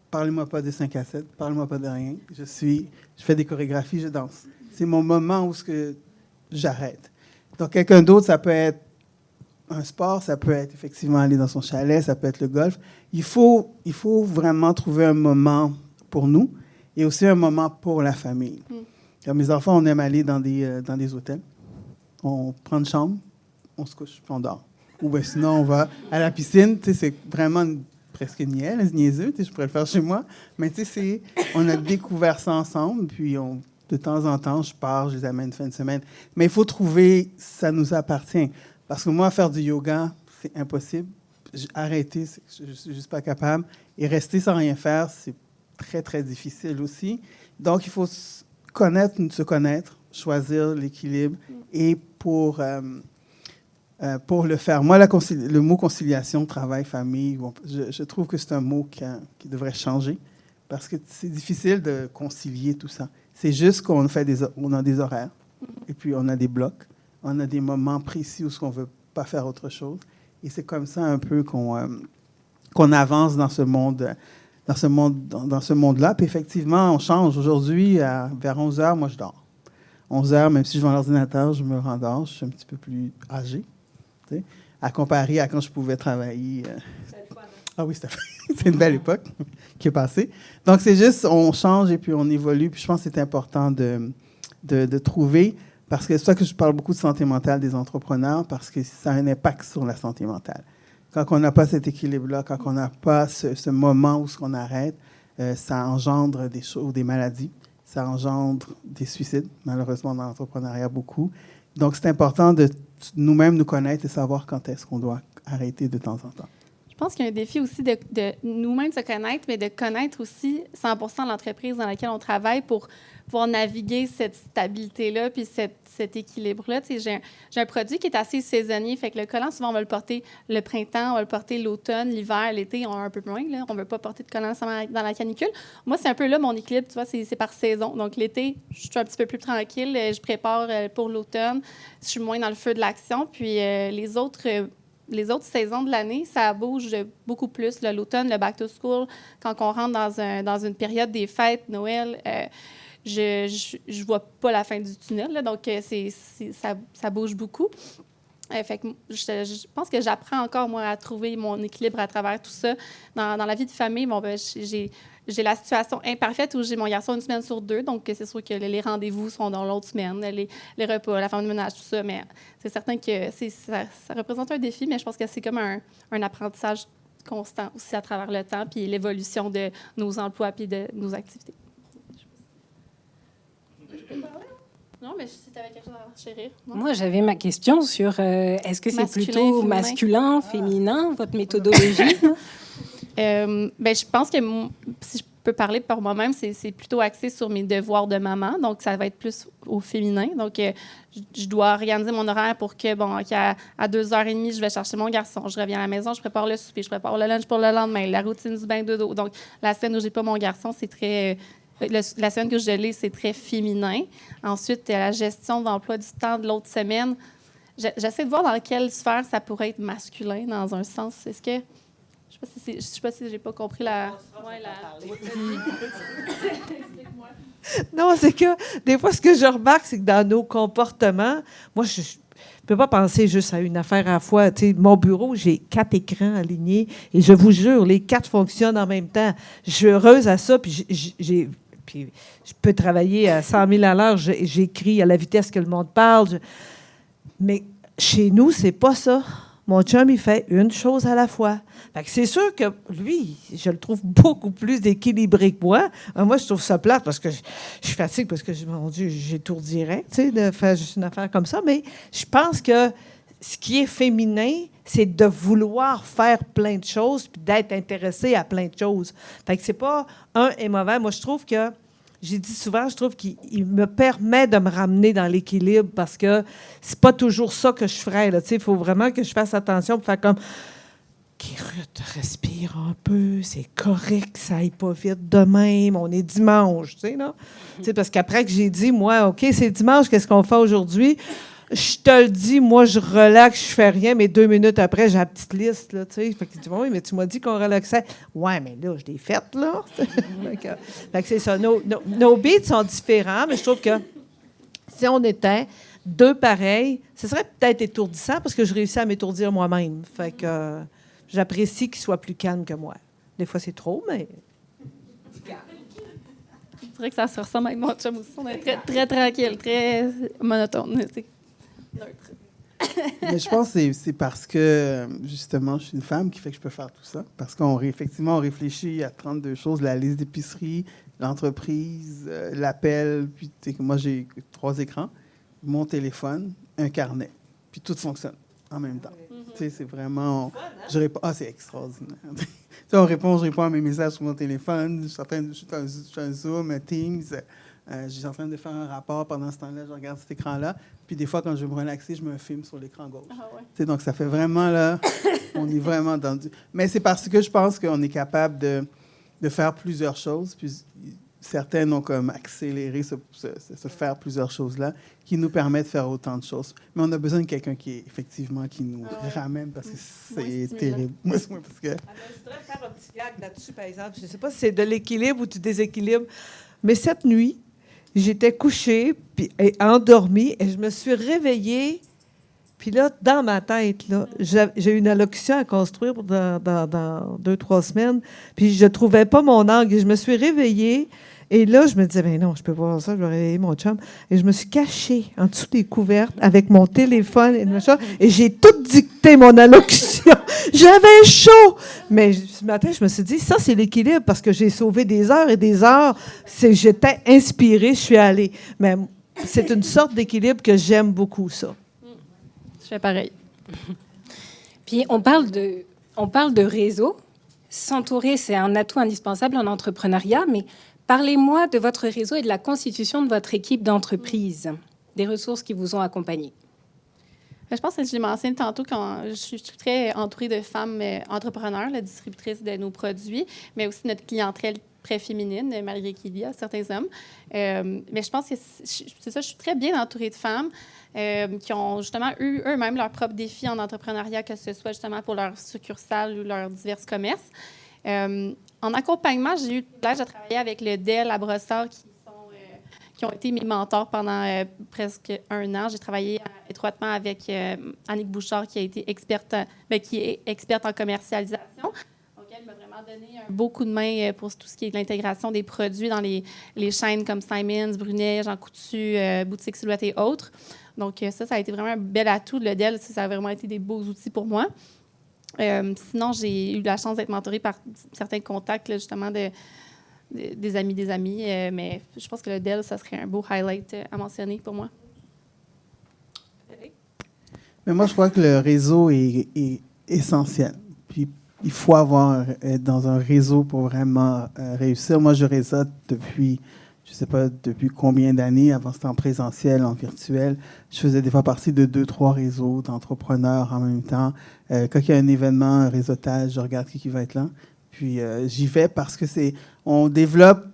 Parlez-moi pas de 5 à 7, parlez-moi pas de rien. Je fais des chorégraphies, je danse. C'est mon moment où j'arrête. Donc, quelqu'un d'autre, ça peut être un sport, ça peut être effectivement aller dans son chalet, ça peut être le golf. Il faut vraiment trouver un moment pour nous et aussi un moment pour la famille. Comme mes enfants, on aime aller dans des hôtels. On prend une chambre, on se couche, puis on dort. Ou bien sinon, on va à la piscine. C'est vraiment presque niaiseux. Je pourrais le faire chez moi. Mais on a découvert ça ensemble, puis de temps en temps, je pars, je les amène fin de semaine. Mais il faut trouver, ça nous appartient. Parce que moi, faire du yoga, c'est impossible. Arrêter, je ne suis juste pas capable. Et rester sans rien faire, c'est très, très difficile aussi. Donc, il faut se connaître, choisir l'équilibre. Et pour le faire, moi, le mot conciliation, travail, famille, je trouve que c'est un mot qui devrait changer. Parce que c'est difficile de concilier tout ça. C'est juste qu'on a des horaires. Et puis, on a des blocs. On a des moments précis où on ne veut pas faire autre chose. Et c'est comme ça un peu qu'on avance dans ce monde-là. Puis effectivement, on change. Aujourd'hui, vers 11 h, moi, je dors. 11 h, même si je vais à l'ordinateur, je me rendors. Je suis un petit peu plus âgé, à comparer à quand je pouvais travailler. Ah oui, c'est une belle époque qui est passée. Donc, c'est juste, on change et puis on évolue. Puis je pense que c'est important de trouver... Parce que c'est ça que je parle beaucoup de santé mentale des entrepreneurs, parce que ça a un impact sur la santé mentale. Quand on n'a pas cet équilibre-là, quand on n'a pas ce moment où on arrête, ça engendre des choses, des maladies, ça engendre des suicides, malheureusement dans l'entrepreneuriat beaucoup. Donc, c'est important de nous-mêmes nous connaître et savoir quand est-ce qu'on doit arrêter de temps en temps. Je pense qu'il y a un défi aussi de nous-mêmes se connaître, mais de connaître aussi 100% l'entreprise dans laquelle on travaille pour pouvoir naviguer cette stabilité-là puis cet équilibre-là. Tu sais, j'ai un produit qui est assez saisonnier, fait que le collant, souvent, on va le porter le printemps, on va le porter l'automne, l'hiver, l'été, on a un peu moins. Là. On ne veut pas porter de collant dans la canicule. Moi, c'est un peu là mon équilibre, tu vois, c'est par saison. Donc, l'été, je suis un petit peu plus tranquille. Je prépare pour l'automne. Je suis moins dans le feu de l'action. Puis les autres saisons de l'année, ça bouge beaucoup plus. L'automne, le back to school, quand on rentre dans une période des fêtes, Noël, je vois pas la fin du tunnel. Là, donc, ça bouge beaucoup. Fait que je pense que j'apprends encore, moi, à trouver mon équilibre à travers tout ça. Dans la vie de famille, bon, ben, j'ai la situation imparfaite où j'ai mon garçon 1 semaine sur 2, donc c'est sûr que les rendez-vous sont dans l'autre semaine, les repas, la femme de ménage, tout ça, mais c'est certain que ça représente un défi, mais je pense que c'est comme un apprentissage constant aussi à travers le temps, puis l'évolution de nos emplois puis de nos activités. Je peux parler? Non, mais si tu avais quelque chose à enchérir. Moi, j'avais ma question sur est-ce que c'est Masculin, plutôt féminin. masculin, féminin, votre méthodologie? Ben, je pense que si je peux parler par moi-même, c'est plutôt axé sur mes devoirs de maman. Donc, ça va être plus au féminin. Donc, je dois organiser mon horaire pour que, à 2h30, je vais chercher mon garçon. Je reviens à la maison, je prépare le souper, je prépare le lunch pour le lendemain, la routine du bain de dos. Donc, la semaine où j'ai pas mon garçon, c'est très... la semaine que je l'ai, c'est très féminin. Ensuite, la gestion d'emploi du temps de l'autre semaine. J'essaie de voir dans quelle sphère ça pourrait être masculin, dans un sens. Est-ce que... Je sais pas si j'ai pas compris la... Non, c'est que des fois, ce que je remarque, c'est que dans nos comportements, moi, je ne peux pas penser juste à une affaire à la fois. Tu sais, mon bureau, j'ai 4 écrans alignés et je vous jure, les 4 fonctionnent en même temps. Je suis heureuse à ça, puis je peux travailler à 100 000 à l'heure. J'écris à la vitesse que le monde parle. Mais chez nous, c'est pas ça. Mon chum, il fait une chose à la fois. Fait que c'est sûr que lui, je le trouve beaucoup plus équilibré que moi. Moi, je trouve ça plate parce que je suis fatiguée parce que, mon Dieu, j'étourdirais, tu sais, de faire juste une affaire comme ça. Mais je pense que ce qui est féminin, c'est de vouloir faire plein de choses puis d'être intéressé à plein de choses. Fait que c'est pas un est mauvais. Moi, je trouve que, j'ai dit souvent, je trouve qu'il me permet de me ramener dans l'équilibre parce que c'est pas toujours ça que je ferais. Il faut vraiment que je fasse attention pour faire comme Ruth, respire un peu, c'est correct, ça aille pas vite de même, on est dimanche, tu sais, là. Parce qu'après que j'ai dit, moi, OK, c'est dimanche, qu'est-ce qu'on fait aujourd'hui? Je te le dis, moi, je relaxe, je fais rien, mais 2 minutes après, j'ai la petite liste, là, tu sais. Fait qu'il dit, oui, mais tu m'as dit qu'on relaxait. Ouais, mais là, je l'ai faite, là. Fait que c'est ça. Nos beats sont différents, mais je trouve que si on était 2 pareils, ce serait peut-être étourdissant parce que je réussis à m'étourdir moi-même. Fait que j'apprécie qu'il soit plus calme que moi. Des fois, c'est trop, mais... Je dirais que ça se ressemble avec mon chum aussi. On est très, très tranquille, très monotone. Mais je pense que c'est parce que, justement, je suis une femme qui fait que je peux faire tout ça. Parce qu'effectivement, on réfléchit à 32 choses, la liste d'épicerie, l'entreprise, l'appel. Puis, moi, j'ai 3 écrans, mon téléphone, un carnet. Puis tout fonctionne en même temps. C'est vraiment... Je réponds... c'est extraordinaire. Je réponds à mes messages sur mon téléphone. Je suis un Zoom, un Teams. Je suis en train de faire un rapport. Pendant ce temps-là, je regarde cet écran-là. Puis des fois, quand je veux me relaxer, je me filme sur l'écran gauche. Donc, ça fait vraiment, là... on est vraiment dans du... Mais c'est parce que je pense qu'on est capable de faire plusieurs choses. Puis certaines ont comme accéléré ce faire plusieurs choses-là qui nous permet de faire autant de choses. Mais on a besoin de quelqu'un qui nous ramène parce que c'est terrible. Moi, parce que... je voudrais faire un petit gag là-dessus, par exemple. Je ne sais pas si c'est de l'équilibre ou du déséquilibre, mais cette nuit, j'étais couchée et endormie et je me suis réveillée. Puis là, dans ma tête, là, j'ai une allocution à construire dans 2-3 semaines. Puis je ne trouvais pas mon angle. Et je me suis réveillée. Et là, je me disais, ben non, je peux pas voir ça, je vais réveiller mon chum. Et je me suis cachée en dessous des couvertes avec mon téléphone et j'ai tout dicté mon allocution. J'avais chaud! Mais ce matin, je me suis dit, ça, c'est l'équilibre parce que j'ai sauvé des heures et des heures. J'étais inspirée, je suis allée. Mais c'est une sorte d'équilibre que j'aime beaucoup, ça. Je fais pareil. Puis on parle de réseau. S'entourer, c'est un atout indispensable en entrepreneuriat, mais parlez-moi de votre réseau et de la constitution de votre équipe d'entreprise, des ressources qui vous ont accompagné. Je pense que je l'ai mentionné tantôt quand je suis très entourée de femmes entrepreneurs, la distributrice de nos produits, mais aussi notre clientèle très féminine, malgré qu'il y a certains hommes. Mais je pense que c'est ça, je suis très bien entourée de femmes qui ont justement eu eux-mêmes leurs propres défis en entrepreneuriat, que ce soit justement pour leur succursale ou leurs divers commerces. En accompagnement, j'ai eu l'âge de travailler avec le DEL à Brossard qui ont été mes mentors pendant presque 1 an. J'ai travaillé étroitement avec Annick Bouchard, qui est experte en commercialisation. Donc, elle m'a vraiment donné un beau coup de main pour tout ce qui est de l'intégration des produits dans les chaînes comme Simons, Brunet, Jean Coutu, Boutique Silhouette et autres. Donc, ça a été vraiment un bel atout. Le DEL, ça a vraiment été des beaux outils pour moi. Sinon, j'ai eu la chance d'être mentorée par certains contacts, là, justement, des amis, mais je pense que le DEL, ça serait un beau highlight à mentionner pour moi. Mais moi, je crois que le réseau est essentiel. Puis, il faut être dans un réseau pour vraiment réussir. Moi, je réseaute depuis, je ne sais pas depuis combien d'années. Avant, c'était en présentiel, en virtuel. Je faisais des fois partie de 2-3 réseaux d'entrepreneurs en même temps. Quand il y a un événement, un réseautage, je regarde qui va être là. Puis, j'y vais parce que on développe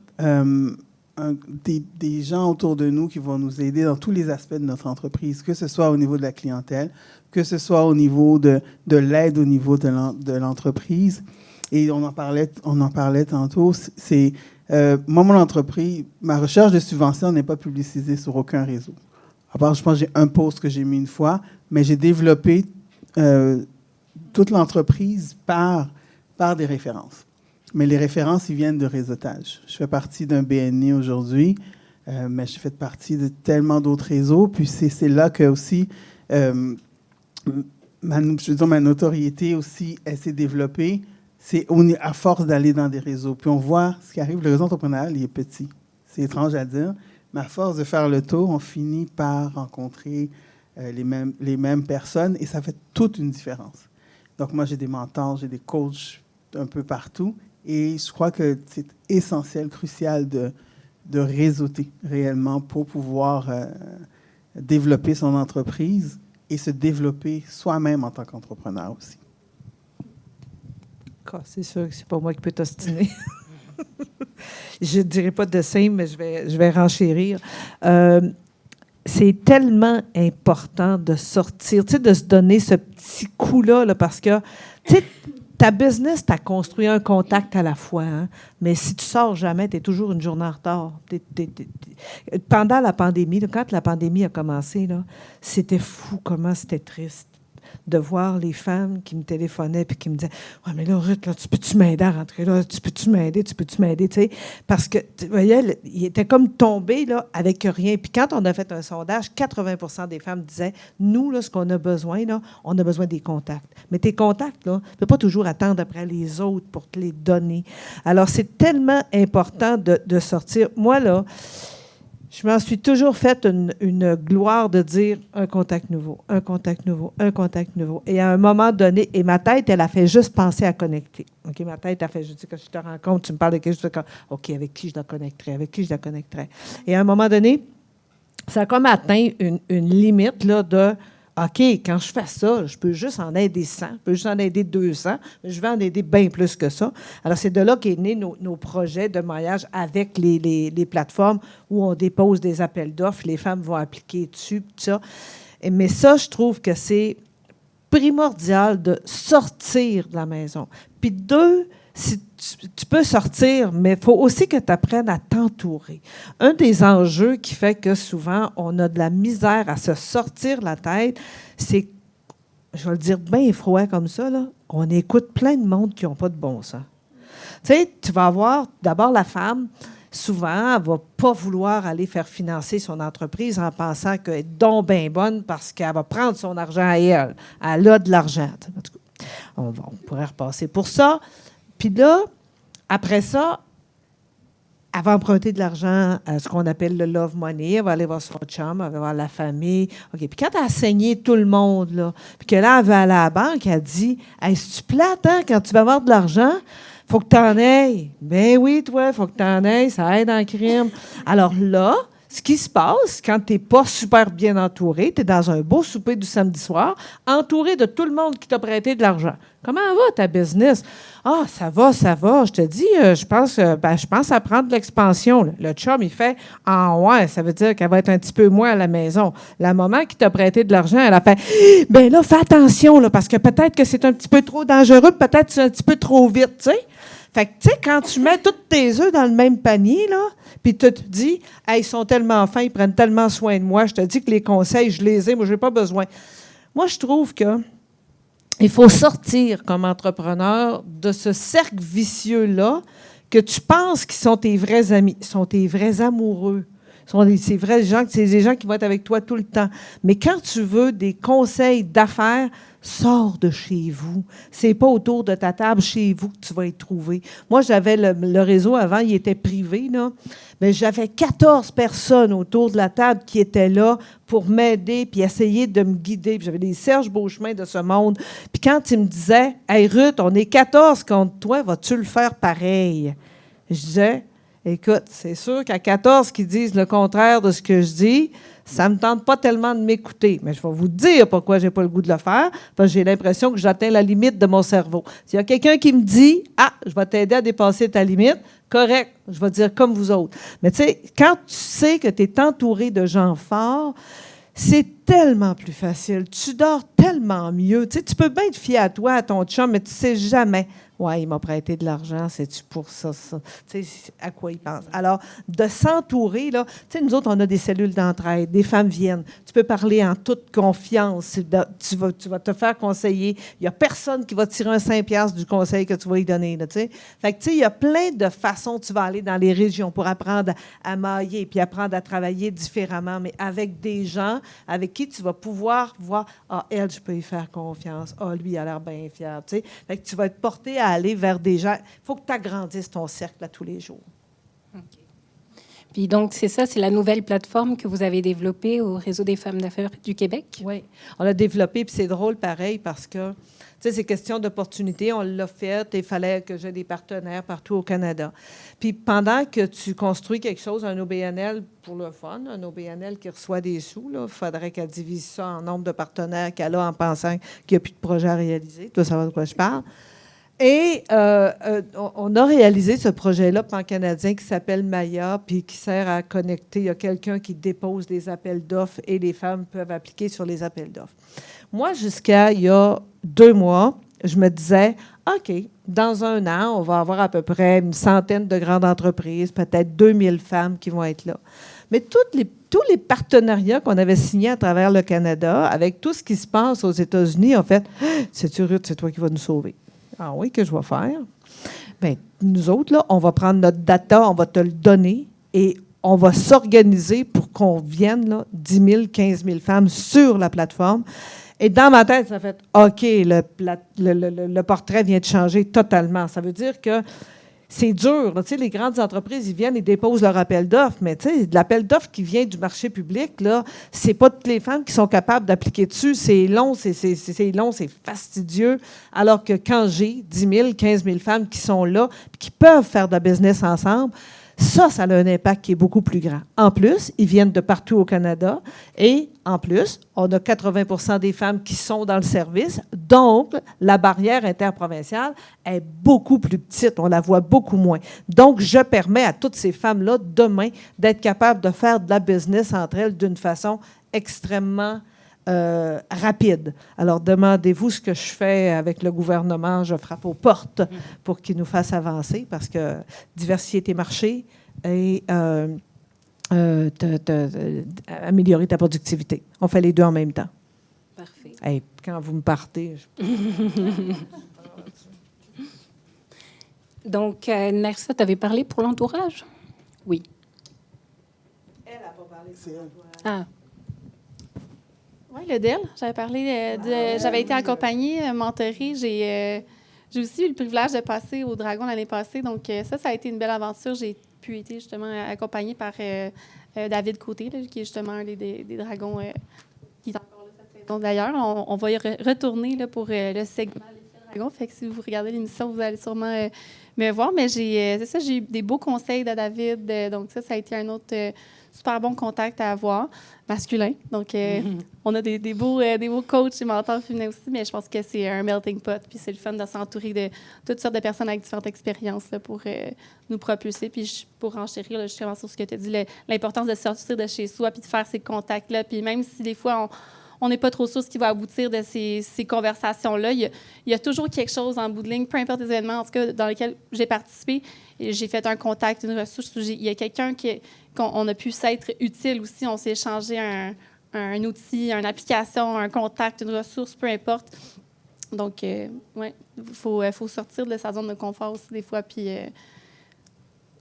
des gens autour de nous qui vont nous aider dans tous les aspects de notre entreprise, que ce soit au niveau de la clientèle, que ce soit au niveau de l'aide au niveau de l'entreprise. Et on en parlait tantôt. Moi, mon entreprise, ma recherche de subvention n'est pas publicisée sur aucun réseau. À part, je pense, j'ai un post que j'ai mis une fois, mais j'ai développé toute l'entreprise par des références. Mais les références, ils viennent de réseautage. Je fais partie d'un BNI aujourd'hui, mais je fais partie de tellement d'autres réseaux. Puis c'est là que aussi, ma notoriété aussi, elle s'est développée. C'est à force d'aller dans des réseaux. Puis on voit ce qui arrive. Le réseau entrepreneurial, il est petit. C'est étrange à dire, mais à force de faire le tour, on finit par rencontrer les mêmes personnes et ça fait toute une différence. Donc moi, j'ai des mentors, j'ai des coachs un peu partout. Et je crois que c'est essentiel, crucial de réseauter réellement pour pouvoir développer son entreprise et se développer soi-même en tant qu'entrepreneur aussi. C'est sûr que c'est pas moi qui peux t'ostiner. Je ne dirais pas de simple, mais je vais renchérir. C'est tellement important de sortir, de se donner ce petit coup-là, parce que, ta business, tu as construit un contact à la fois, hein? Mais si tu sors jamais, tu es toujours une journée en retard. Pendant la pandémie, quand la pandémie a commencé, c'était fou comment c'était triste de voir les femmes qui me téléphonaient et qui me disaient « Ouais, mais là, Ruth, là, tu peux-tu m'aider à rentrer là? Tu peux-tu m'aider? Tu peux-tu m'aider? » Tu sais, parce que, tu voyais, il était comme tombé là, avec rien. Puis quand on a fait un sondage, 80% des femmes disaient « Nous, là, ce qu'on a besoin, là, on a besoin des contacts. » Mais tes contacts, là, tu ne peux pas toujours attendre après les autres pour te les donner. Alors, c'est tellement important de sortir. Moi, là, je m'en suis toujours fait une gloire de dire un contact nouveau, un contact nouveau, un contact nouveau. Et à un moment donné, et ma tête, elle a fait juste penser à connecter. OK, ma tête a fait, je dis, quand je te rencontre, tu me parles de quelque chose, OK, avec qui je la connecterai, avec qui je la connecterai. Et à un moment donné, ça a comme atteint une limite là, de OK, quand je fais ça, je peux juste en aider 100, je peux juste en aider 200, mais je vais en aider bien plus que ça. Alors, c'est de là qu'est né nos projets de maillage avec les plateformes où on dépose des appels d'offres, les femmes vont appliquer dessus, tout ça. Mais ça, je trouve que c'est primordial de sortir de la maison. Puis 2, si tu peux sortir, mais il faut aussi que tu apprennes à t'entourer. Un des enjeux qui fait que souvent, on a de la misère à se sortir la tête, c'est, je vais le dire bien froid comme ça, là, on écoute plein de monde qui n'ont pas de bon sens. Tu sais, tu vas avoir d'abord la femme, souvent, elle ne va pas vouloir aller faire financer son entreprise en pensant qu'elle est donc bien bonne parce qu'elle va prendre son argent à elle. Elle a de l'argent. En tout cas, on pourrait repasser pour ça. Puis là, après ça, elle va emprunter de l'argent à ce qu'on appelle le love money. Elle va aller voir son chum, elle va voir la famille. OK. Puis quand elle a saigné tout le monde, là, puis que là, elle va aller à la banque, elle dit « Hey, c'est-tu plate, hein, quand tu vas avoir de l'argent? Faut que tu en ailles. » Ben oui, toi, faut que tu en ailles, ça aide en crime. Alors là, ce qui se passe quand tu n'es pas super bien entouré, tu es dans un beau souper du samedi soir, entouré de tout le monde qui t'a prêté de l'argent. Comment va ta business? Ah, ça va. Je te dis, je pense à prendre de l'expansion. Là. Le chum, il fait, ah ouais, ça veut dire qu'elle va être un petit peu moins à la maison. La maman qui t'a prêté de l'argent, elle a fait, ben là, fais attention, là, parce que peut-être que c'est un petit peu trop dangereux, peut-être que c'est un petit peu trop vite, tu sais. Fait que, tu sais, quand tu mets tous tes œufs dans le même panier, là, puis tu te dis, hey, ils sont tellement fins, ils prennent tellement soin de moi, je te dis que les conseils, je les ai, moi, je n'ai pas besoin. Moi, je trouve que il faut sortir comme entrepreneur de ce cercle vicieux-là que tu penses qu'ils sont tes vrais amis, sont tes vrais amoureux. C'est des gens qui vont être avec toi tout le temps. Mais quand tu veux des conseils d'affaires, sors de chez vous. C'est pas autour de ta table chez vous que tu vas y trouver. Moi, j'avais le réseau avant, il était privé, là. Mais j'avais 14 personnes autour de la table qui étaient là pour m'aider puis essayer de me guider. Puis j'avais des Serge Beauchemin de ce monde. Puis quand ils me disaient « Hey Ruth, on est 14 contre toi, vas-tu le faire pareil? » Je disais « Écoute, c'est sûr qu'à 14 qui disent le contraire de ce que je dis, ça ne me tente pas tellement de m'écouter. Mais je vais vous dire pourquoi je n'ai pas le goût de le faire, parce que j'ai l'impression que j'atteins la limite de mon cerveau. S'il y a quelqu'un qui me dit « Ah, je vais t'aider à dépasser ta limite », correct, je vais dire comme vous autres. Mais tu sais, quand tu sais que tu es entouré de gens forts, c'est tellement plus facile. Tu dors tellement mieux. Tu sais, tu peux bien te fier à toi, à ton chum, mais tu ne sais jamais. Ouais, il m'a prêté de l'argent, c'est-tu pour ça? Tu sais, à quoi il pense? Alors, de s'entourer, là, tu sais, nous autres, on a des cellules d'entraide, des femmes viennent. Tu peux parler en toute confiance. Tu vas te faire conseiller. Il n'y a personne qui va tirer un 5$ du conseil que tu vas lui donner, là, tu sais. Fait que, tu sais, il y a plein de façons. Tu vas aller dans les régions pour apprendre à mailler puis apprendre à travailler différemment, mais avec des gens avec qui tu vas pouvoir voir, ah, elle, je peux y faire confiance. Ah, lui, il a l'air bien fier, tu sais. Fait que tu vas être porté à aller vers des gens. Il faut que tu agrandisses ton cercle à tous les jours. Okay. Puis donc, c'est ça, c'est la nouvelle plateforme que vous avez développée au Réseau des femmes d'affaires du Québec? Oui, on l'a développée, puis c'est drôle pareil parce que, tu sais, c'est question d'opportunité. On l'a fait, il fallait que j'ai des partenaires partout au Canada. Puis pendant que tu construis quelque chose, un OBNL pour le fun, un OBNL qui reçoit des sous, il faudrait qu'elle divise ça en nombre de partenaires qu'elle a en pensant qu'il n'y a plus de projet à réaliser. Tu dois savoir de quoi je parle. Et on a réalisé ce projet-là pan-canadien qui s'appelle Maya, puis qui sert à connecter. Il y a quelqu'un qui dépose des appels d'offres et les femmes peuvent appliquer sur les appels d'offres. Moi, jusqu'à il y a 2 mois, je me disais, OK, dans 1 an, on va avoir à peu près une centaine de grandes entreprises, peut-être 2000 femmes qui vont être là. Mais tous les partenariats qu'on avait signés à travers le Canada, avec tout ce qui se passe aux États-Unis, en fait, c'est-tu Ruth, c'est toi qui vas nous sauver. Ah oui, que je vais faire? Bien, nous autres, là, on va prendre notre data, on va te le donner et on va s'organiser pour qu'on vienne, là, 10 000, 15 000 femmes sur la plateforme. Et dans ma tête, ça fait OK, le portrait vient de changer totalement. Ça veut dire que c'est dur. Tu sais, les grandes entreprises, ils viennent et déposent leur appel d'offres, mais tu sais, l'appel d'offres qui vient du marché public, là, c'est pas toutes les femmes qui sont capables d'appliquer dessus. C'est long, c'est fastidieux. Alors que quand j'ai 10 000, 15 000 femmes qui sont là, qui peuvent faire de la business ensemble, ça a un impact qui est beaucoup plus grand. En plus, ils viennent de partout au Canada et en plus, on a 80 des femmes qui sont dans le service. Donc, la barrière interprovinciale est beaucoup plus petite. On la voit beaucoup moins. Donc, je permets à toutes ces femmes-là, demain, d'être capables de faire de la business entre elles d'une façon extrêmement rapide. Alors, demandez-vous ce que je fais avec le gouvernement. Je frappe aux portes pour qu'il nous fasse avancer parce que diversifier tes marchés et améliorer ta productivité. On fait les deux en même temps. Parfait. Hey, quand vous me partez... Donc, Nersa, tu avais parlé pour l'entourage? Oui. Elle n'a pas parlé C'est elle. Ah. Oui, le DEL. J'avais parlé j'avais été accompagnée, mentorée. J'ai aussi eu le privilège de passer au Dragon l'année passée. Donc, ça a été une belle aventure. J'ai pu être justement accompagné par David Côté, là, qui est justement un des dragons qui est encore là cette saison. D'ailleurs, on va y retourner là, pour le segment Les Dragons. Fait que si vous regardez l'émission, vous allez sûrement me voir. Mais j'ai eu des beaux conseils de David. Donc ça a été un autre super bon contact à avoir, masculin. Donc, on a des beaux coachs et mentors féminins aussi, mais je pense que c'est un melting pot. Puis c'est le fun de s'entourer de toutes sortes de personnes avec différentes expériences là, pour nous propulser. Puis pour enchérir là, justement sur ce que tu as dit, l'importance de sortir de chez soi puis de faire ces contacts-là. Puis même si des fois, on n'est pas trop sûr ce qui va aboutir de ces conversations-là. Il y a toujours quelque chose en bout de ligne, peu importe les événements, en tout cas, dans lesquels j'ai participé. Et j'ai fait un contact, une ressource. Il y a quelqu'un qu'on a pu s'être utile aussi. On s'est échangé un outil, une application, un contact, une ressource, peu importe. Donc, ouais, faut sortir de sa zone de confort aussi des fois, puis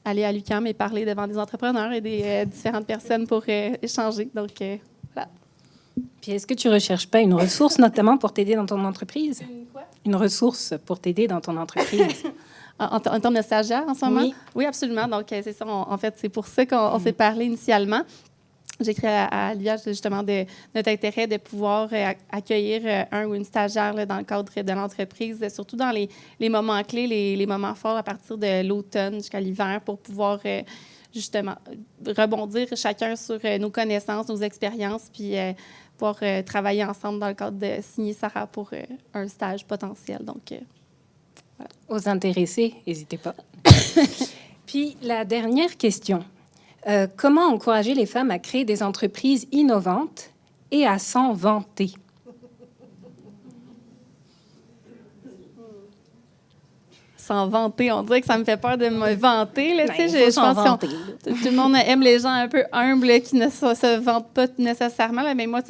aller à l'UQAM et parler devant des entrepreneurs et des différentes personnes pour échanger. Donc, voilà. Puis est-ce que tu ne recherches pas une ressource notamment pour t'aider dans ton entreprise? Une ressource pour t'aider dans ton entreprise? En termes de stagiaire en ce moment? Oui. Oui, absolument. Donc, c'est ça. En fait, c'est pour ça qu'on s'est parlé initialement. J'ai écrit à Livia justement de notre intérêt de pouvoir accueillir un ou une stagiaire là, dans le cadre de l'entreprise, surtout dans les moments clés, les moments forts à partir de l'automne jusqu'à l'hiver pour pouvoir justement rebondir chacun sur nos connaissances, nos expériences, puis pouvoir travailler ensemble dans le cadre de signer Sarah pour un stage potentiel. Donc, voilà. Aux intéressés, n'hésitez pas. Puis la dernière question. Comment encourager les femmes à créer des entreprises innovantes et à s'en vanter? S'en vanter, on dirait que ça me fait peur de me vanter. Là, Ben, je s'en pense vanter, que tout le monde aime les gens un peu humbles qui ne se vantent pas nécessairement. Là, mais moi,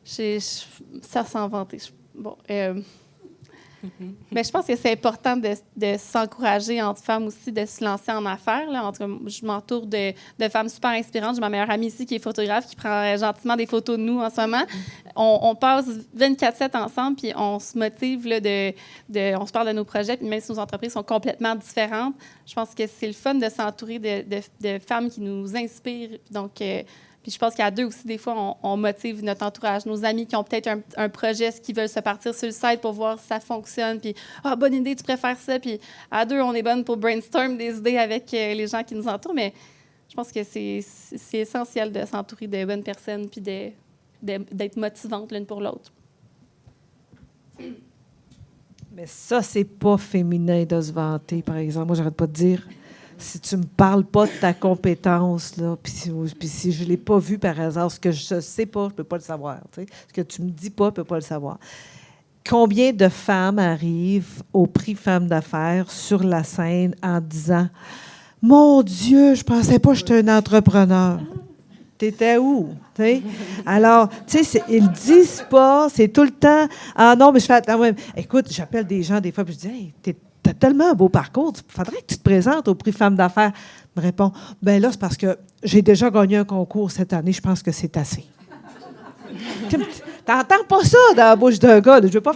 ça s'en vanter. Bon, mais je pense que c'est important de s'encourager entre femmes aussi, de se lancer en affaires. Là. Je m'entoure de femmes super inspirantes. J'ai ma meilleure amie ici qui est photographe, qui prend gentiment des photos de nous en ce moment. On passe 24/7 ensemble, puis on se motive, là, on se parle de nos projets, puis même si nos entreprises sont complètement différentes, je pense que c'est le fun de s'entourer de femmes qui nous inspirent. Donc, puis je pense qu'à deux aussi, des fois, on motive notre entourage, nos amis qui ont peut-être un projet, qui veulent se partir sur le site pour voir si ça fonctionne. Puis, bonne idée, tu préfères ça. Puis à deux, on est bonne pour brainstorm des idées avec les gens qui nous entourent. Mais je pense que c'est essentiel de s'entourer de bonnes personnes puis d'être motivante l'une pour l'autre. Mais ça, c'est pas féminin de se vanter, par exemple. Moi, j'arrête pas de dire... Si tu me parles pas de ta compétence, là, puis si je l'ai pas vu par hasard, ce que je sais pas, je peux pas le savoir. Tu sais. Ce que tu me dis pas, je peux pas le savoir. Combien de femmes arrivent au prix Femmes d'affaires sur la scène en disant « Mon Dieu, je pensais pas que j'étais un entrepreneur. » T'étais où? T'sais? Alors, tu sais, ils le disent pas, c'est tout le temps « Ah non, mais je fais... Ah ouais. Écoute, j'appelle des gens des fois, puis je dis « Hey, t'as tellement un beau parcours, il faudrait que tu te présentes au prix Femmes d'affaires. » Il me répond, bien là, c'est parce que j'ai déjà gagné un concours cette année, je pense que c'est assez. T'entends pas ça dans la bouche d'un gars. Là. Je veux pas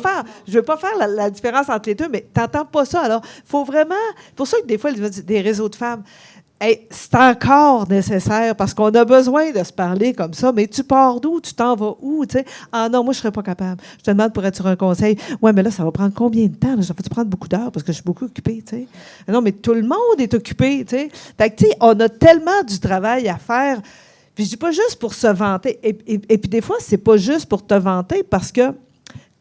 faire la différence entre les deux, mais t'entends pas ça. Alors, il faut vraiment... C'est pour ça que des fois, des réseaux de femmes... Hey, c'est encore nécessaire parce qu'on a besoin de se parler comme ça, mais tu pars d'où? Tu t'en vas où? T'sais? Ah non, moi, je ne serais pas capable. Je te demande, pourrais-tu un conseil? Oui, mais là, ça va prendre combien de temps? Là? Ça va prendre beaucoup d'heures parce que je suis beaucoup occupée. T'sais? Non, mais tout le monde est occupé. T'sais? Fait que, on a tellement du travail à faire. Puis je dis pas juste pour se vanter. Et puis des fois, c'est pas juste pour te vanter parce que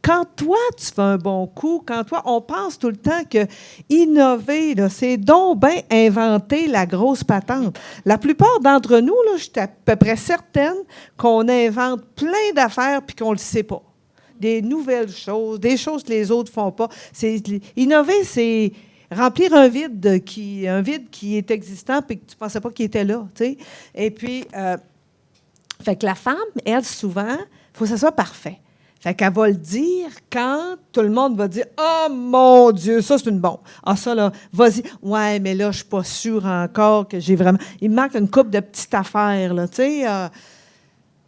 quand toi, tu fais un bon coup, quand toi, on pense tout le temps que innover, là, c'est donc bien inventer la grosse patente. La plupart d'entre nous, là, je suis à peu près certaine qu'on invente plein d'affaires puis qu'on ne le sait pas. Des nouvelles choses, des choses que les autres ne font pas. Innover, c'est remplir un vide qui est existant puis que tu ne pensais pas qu'il était là. T'sais. Et puis, fait que la femme, elle, souvent, il faut que ça soit parfait. Fait qu'elle va le dire quand tout le monde va dire « Oh, mon Dieu, ça, c'est une bombe. Ah, ça, là, vas-y. Ouais, mais là, je suis pas sûre encore que j'ai vraiment... » Il me manque une couple de petites affaires, là, tu sais.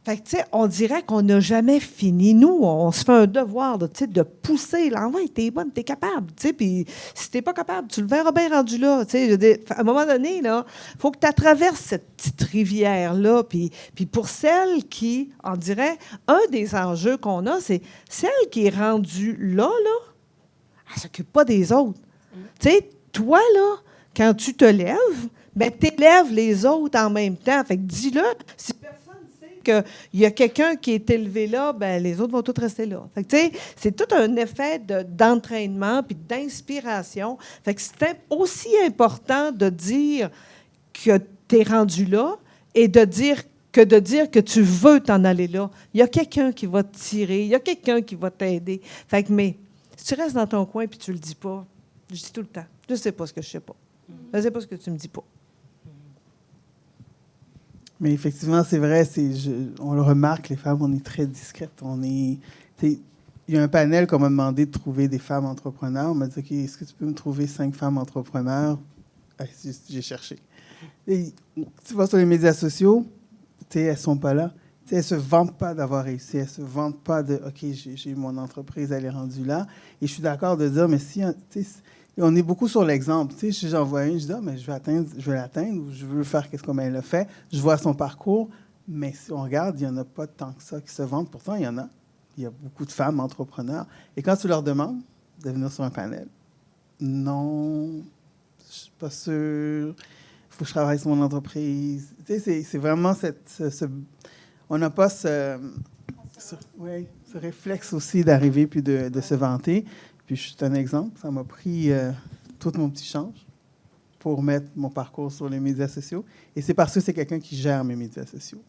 Fait que, tu sais, on dirait qu'on n'a jamais fini. Nous, on se fait un devoir de, tu sais, de pousser. Là, ouais, t'es bonne, t'es capable. Tu sais, puis si t'es pas capable, tu le verras bien rendu là. Tu sais, je veux dire, à un moment donné, là, faut que tu traverses cette petite rivière-là. Puis pour celle qui, on dirait, un des enjeux qu'on a, c'est celle qui est rendue là, elle ne s'occupe pas des autres. Tu sais, toi, là, quand tu te lèves, bien, tu élèves les autres en même temps. Fait que dis-le, si personne ne sait qu'il y a quelqu'un qui est élevé là, bien, les autres vont tous rester là. Fait que, tu sais, c'est tout un effet d'entraînement puis d'inspiration. Fait que c'est aussi important de dire que tu es rendu là et de dire que tu veux t'en aller là. Il y a quelqu'un qui va te tirer, il y a quelqu'un qui va t'aider. Fait que, mais si tu restes dans ton coin et tu le dis pas, je dis tout le temps, je ne sais pas ce que je sais pas. Je ne sais pas ce que tu me dis pas. Mais effectivement, c'est vrai, on le remarque, les femmes, on est très discrètes. Il y a un panel qu'on m'a demandé de trouver des femmes entrepreneurs. On m'a dit, OK, est-ce que tu peux me trouver 5 femmes entrepreneurs? J'ai cherché. Et, tu vas sur les médias sociaux, elles ne sont pas là. Elles ne se vantent pas d'avoir réussi. Elles ne se vantent pas de, OK, j'ai mon entreprise, elle est rendue là. Et je suis d'accord de dire, mais si, on est beaucoup sur l'exemple. Si j'en vois une, je dis, mais je vais l'atteindre, ou je veux faire qu'est-ce comme elle le fait. Je vois son parcours, mais si on regarde, il n'y en a pas tant que ça qui se vantent. Pourtant, il y en a. Il y a beaucoup de femmes entrepreneurs. Et quand tu leur demandes de venir sur un panel, non, je ne suis pas sûre. Il faut que je travaille sur mon entreprise. C'est vraiment on n'a pas ce réflexe aussi d'arriver puis de se vanter. Puis je suis un exemple. Ça m'a pris tout mon petit change pour mettre mon parcours sur les médias sociaux. Et c'est parce que c'est quelqu'un qui gère mes médias sociaux.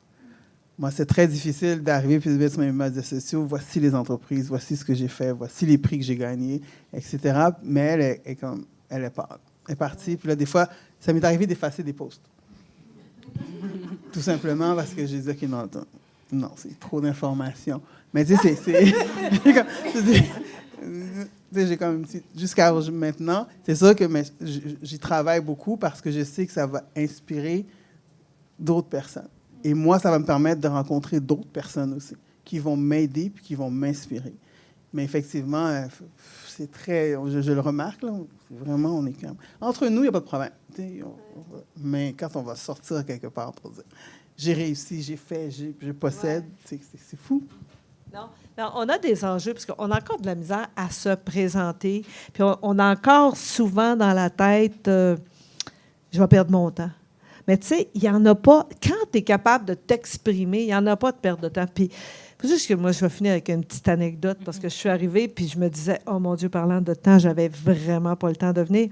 Moi, c'est très difficile d'arriver puis de mettre sur mes médias sociaux. Voici les entreprises, voici ce que j'ai fait, voici les prix que j'ai gagnés, etc. Mais elle est partie. Puis là, des fois, ça m'est arrivé d'effacer des posts. Tout simplement parce que j'ai dit, OK, non, c'est trop d'informations. Mais tu sais, j'ai quand même jusqu'à maintenant, c'est sûr que j'y travaille beaucoup parce que je sais que ça va inspirer d'autres personnes. Et moi, ça va me permettre de rencontrer d'autres personnes aussi qui vont m'aider puis qui vont m'inspirer. Mais effectivement, c'est très... Je le remarque, là, vraiment, on est quand même... Entre nous, il n'y a pas de problème. Mais quand on va sortir quelque part pour dire « j'ai réussi, j'ai fait, je possède », c'est fou. Non, on a des enjeux, parce qu'on a encore de la misère à se présenter. Puis on a encore souvent dans la tête je vais perdre mon temps. Mais tu sais, il n'y en a pas. Quand tu es capable de t'exprimer, il n'y en a pas de perte de temps. Puis, c'est juste que moi, je vais finir avec une petite anecdote, parce que je suis arrivée, puis je me disais, oh mon Dieu, parlant de temps, j'avais vraiment pas le temps de venir.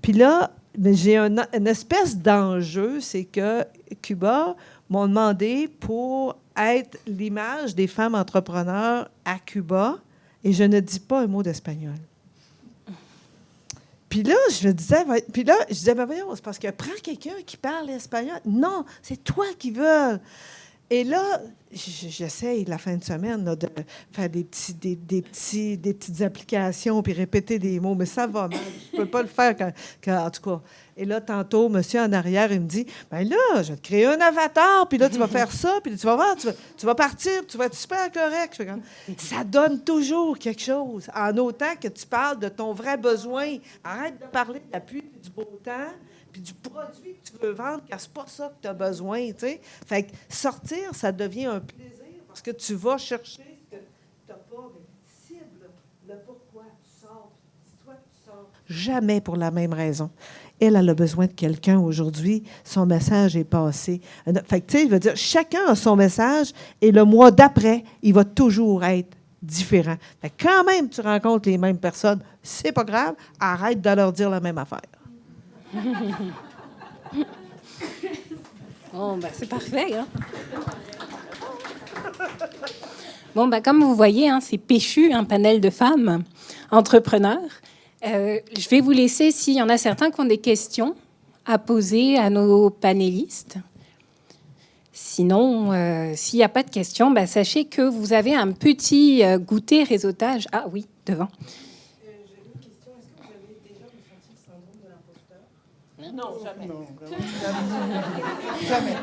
Puis là, j'ai une espèce d'enjeu, c'est que Cuba m'ont demandé pour être l'image des femmes entrepreneurs à Cuba, et je ne dis pas un mot d'espagnol. Puis là, je disais, ben voyons, c'est parce que prends quelqu'un qui parle espagnol. Non, c'est toi qui veux. Et là, j'essaye la fin de semaine là, de faire des petites applications puis répéter des mots, mais ça va mal. Je ne peux pas le faire en tout cas. Et là, tantôt, monsieur en arrière, il me dit, ben là, je vais te créer un avatar, puis là, tu vas faire ça, puis tu vas voir, tu vas partir, tu vas être super correct. Je fais comme, ça donne toujours quelque chose, en autant que tu parles de ton vrai besoin. Arrête de parler de la pluie, du beau temps, puis du produit que tu veux vendre, car c'est pas ça que tu as besoin, tu sais. Fait que sortir, ça devient un plaisir, parce que tu vas chercher ce que tu n'as pas, mais cible le pourquoi tu sors. Dis-toi que tu sors jamais pour la même raison. Elle a besoin de quelqu'un aujourd'hui. Son message est passé. Fait que, tu sais, il veut dire, chacun a son message et le mois d'après, il va toujours être différent. Fait que quand même, tu rencontres les mêmes personnes, c'est pas grave, arrête de leur dire la même affaire. Bon, ben, c'est parfait, hein? Bon, ben, comme vous voyez, hein, c'est péchu, un panel de femmes entrepreneurs. Je vais vous laisser, s'il y en a certains qui ont des questions à poser à nos panélistes. Sinon, s'il n'y a pas de questions, ben, sachez que vous avez un petit goûter réseautage. Ah oui, devant. J'avais une question. Est-ce que vous avez déjà ressenti le syndrome de l'imposteur? Non, jamais. Non, jamais.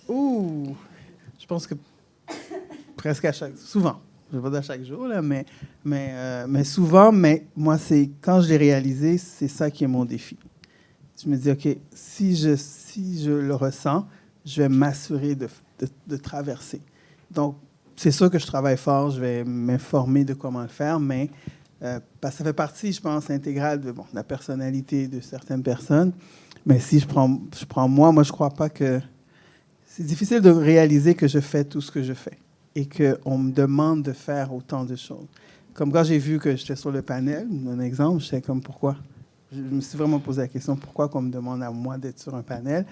Ouh! Je pense que presque souvent. Je ne vais pas dire chaque jour, là, mais souvent, mais moi, c'est quand je l'ai réalisé, c'est ça qui est mon défi. Je me dis, OK, si je le ressens, je vais m'assurer de traverser. Donc, c'est sûr que je travaille fort, je vais m'informer de comment le faire, mais parce que ça fait partie, je pense, intégrale de la personnalité de certaines personnes. Mais si je prends moi, je ne crois pas que... C'est difficile de réaliser que je fais tout ce que je fais et qu'on me demande de faire autant de choses. Comme quand j'ai vu que j'étais sur le panel, un exemple, j'étais comme, pourquoi? Je me suis vraiment posé la question, pourquoi qu'on me demande à moi d'être sur un panel?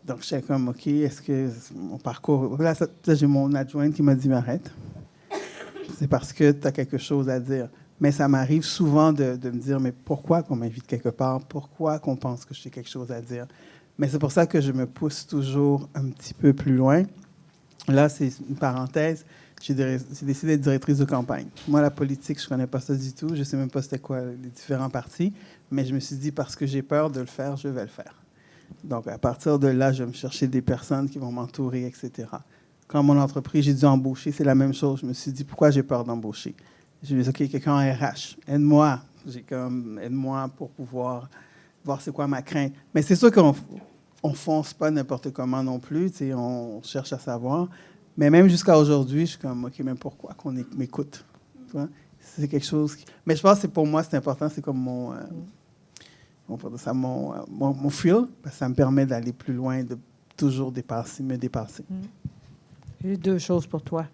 Donc, j'étais comme, OK, est-ce que mon parcours... Là, j'ai mon adjointe qui m'a dit, mais arrête. C'est parce que tu as quelque chose à dire. Mais ça m'arrive souvent de me dire, mais pourquoi qu'on m'invite quelque part? Pourquoi qu'on pense que j'ai quelque chose à dire? Mais c'est pour ça que je me pousse toujours un petit peu plus loin. Là, c'est une parenthèse. J'ai décidé d'être directrice de campagne. Moi, la politique, je ne connais pas ça du tout. Je ne sais même pas c'était quoi les différents partis. Mais je me suis dit, parce que j'ai peur de le faire, je vais le faire. Donc, à partir de là, je vais me chercher des personnes qui vont m'entourer, etc. Quand mon entreprise, j'ai dû embaucher, c'est la même chose. Je me suis dit, pourquoi j'ai peur d'embaucher? Je me suis dit, OK, quelqu'un en RH, aide-moi. Aide-moi pour pouvoir voir c'est quoi ma crainte. Mais c'est sûr qu'on ne fonce pas n'importe comment non plus. On cherche à savoir. Mais même jusqu'à aujourd'hui, je suis comme, OK, mais pourquoi qu'on m'écoute? C'est quelque chose qui... Mais je pense que pour moi, c'est important. C'est comme mon feel, parce que ça me permet d'aller plus loin, de toujours me dépasser. J'ai 2 choses pour toi.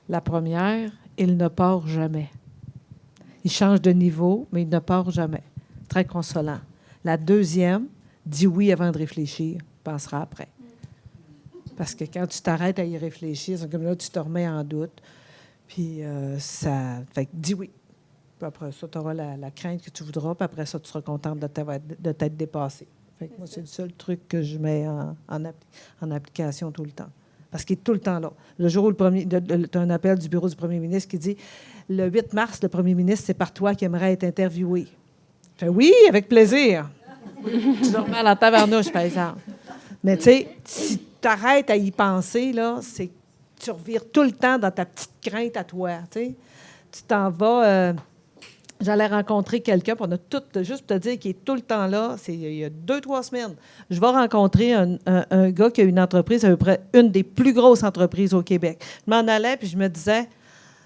La première, il ne part jamais. Il change de niveau, mais il ne part jamais. Très consolant. La deuxième, dis oui avant de réfléchir, pensera après. Parce que quand tu t'arrêtes à y réfléchir, c'est comme là, tu te remets en doute. Puis ça... Fait que dis oui. Puis après ça, tu auras la crainte que tu voudras, puis après ça, tu seras contente de t'être dépassé. Fait que moi, c'est le seul truc que je mets en application tout le temps. Parce qu'il est tout le temps là. Le jour où tu as un appel du bureau du premier ministre qui dit « Le 8 mars, le premier ministre, c'est par toi qui aimerait être interviewé. » Je fais « Oui, avec plaisir. » Tu le remets à la tavernouche, par exemple. Mais tu sais, si tu arrêtes à y penser, là, c'est que tu revires tout le temps dans ta petite crainte à toi. Tu t'en vas... J'allais rencontrer quelqu'un, puis on a tout, juste pour te dire qu'il est tout le temps là, c'est il y a 2-3 semaines. Je vais rencontrer un gars qui a une entreprise, à peu près une des plus grosses entreprises au Québec. Je m'en allais, puis je me disais,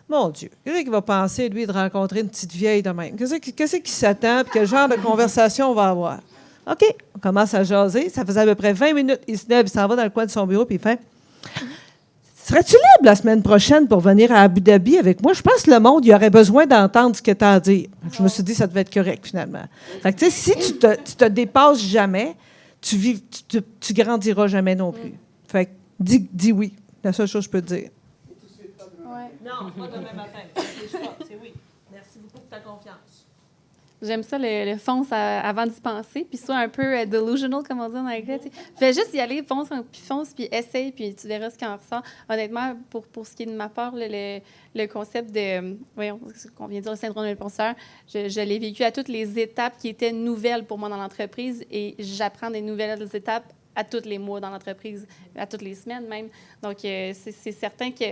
mon Dieu, qu'est-ce qu'il va penser, lui, de rencontrer une petite vieille de même? Qu'est-ce qui s'attend, puis quel genre de conversation on va avoir? OK, on commence à jaser. Ça faisait à peu près 20 minutes. Il se lève, il s'en va dans le coin de son bureau, puis il fait... Serais-tu libre la semaine prochaine pour venir à Abu Dhabi avec moi? Je pense que le monde, il aurait besoin d'entendre ce que tu as à dire. Je me suis dit que ça devait être correct, finalement. Fait que, tu sais, si tu te dépasses jamais, tu grandiras jamais non plus. Fait que, dis oui. La seule chose que je peux te dire. Ouais. Non, pas demain matin. C'est oui. Merci beaucoup pour ta confiance. J'aime ça, le fonce avant d'y penser, puis soit un peu delusional, comme on dit en anglais. Fais juste y aller, fonce, puis essaye, puis tu verras ce qui en ressort. Honnêtement, pour ce qui est de ma part, le concept de, voyons, ce qu'on vient de dire, le syndrome de l'imposteur, je l'ai vécu à toutes les étapes qui étaient nouvelles pour moi dans l'entreprise, et j'apprends des nouvelles étapes à tous les mois dans l'entreprise, à toutes les semaines même. Donc, c'est certain que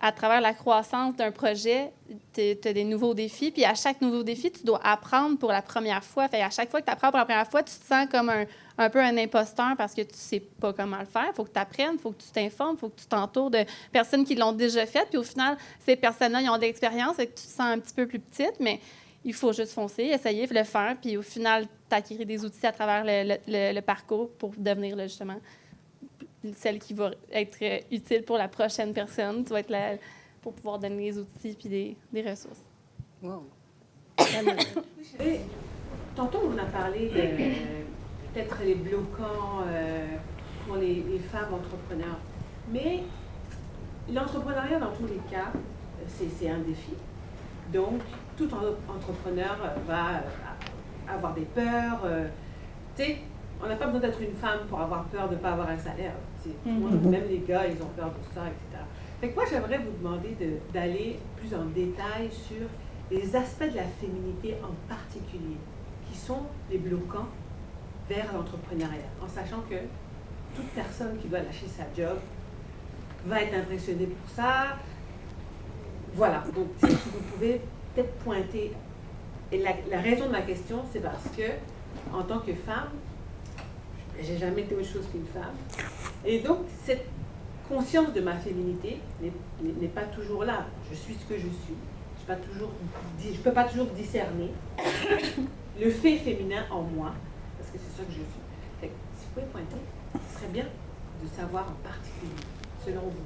à travers la croissance d'un projet, tu as des nouveaux défis. Puis à chaque nouveau défi, tu dois apprendre pour la première fois. Fait à chaque fois que tu apprends pour la première fois, tu te sens comme un peu un imposteur parce que tu ne sais pas comment le faire. Il faut que tu apprennes, il faut que tu t'informes, il faut que tu t'entoures de personnes qui l'ont déjà fait. Puis au final, ces personnes-là, ils ont de l'expérience et que tu te sens un petit peu plus petite, mais il faut juste foncer, essayer, le faire. Puis au final, tu acquérir des outils à travers le parcours pour devenir là, justement celle qui va être utile pour la prochaine personne. Tu vas être là pour pouvoir donner les outils puis des ressources. Wow. Et, tantôt, on a parlé de peut-être les bloquants pour les femmes entrepreneurs. Mais l'entrepreneuriat, dans tous les cas, c'est un défi. Donc, tout entrepreneur va avoir des peurs. Tu sais, on n'a pas besoin d'être une femme pour avoir peur de ne pas avoir un salaire. Même les gars, ils ont peur de ça, etc. Fait que moi, j'aimerais vous demander d'aller plus en détail sur les aspects de la féminité en particulier, qui sont les bloquants vers l'entrepreneuriat, en sachant que toute personne qui doit lâcher sa job va être impressionnée pour ça. Voilà, donc si vous pouvez peut-être pointer. Et la raison de ma question, c'est parce que, en tant que femme, j'ai jamais été autre chose qu'une femme. Et donc, cette conscience de ma féminité n'est pas toujours là. Je suis ce que je suis. Je ne peux pas toujours discerner le fait féminin en moi, parce que c'est ça que je suis. Fait que, si vous pouvez pointer, ce serait bien de savoir en particulier, selon vous.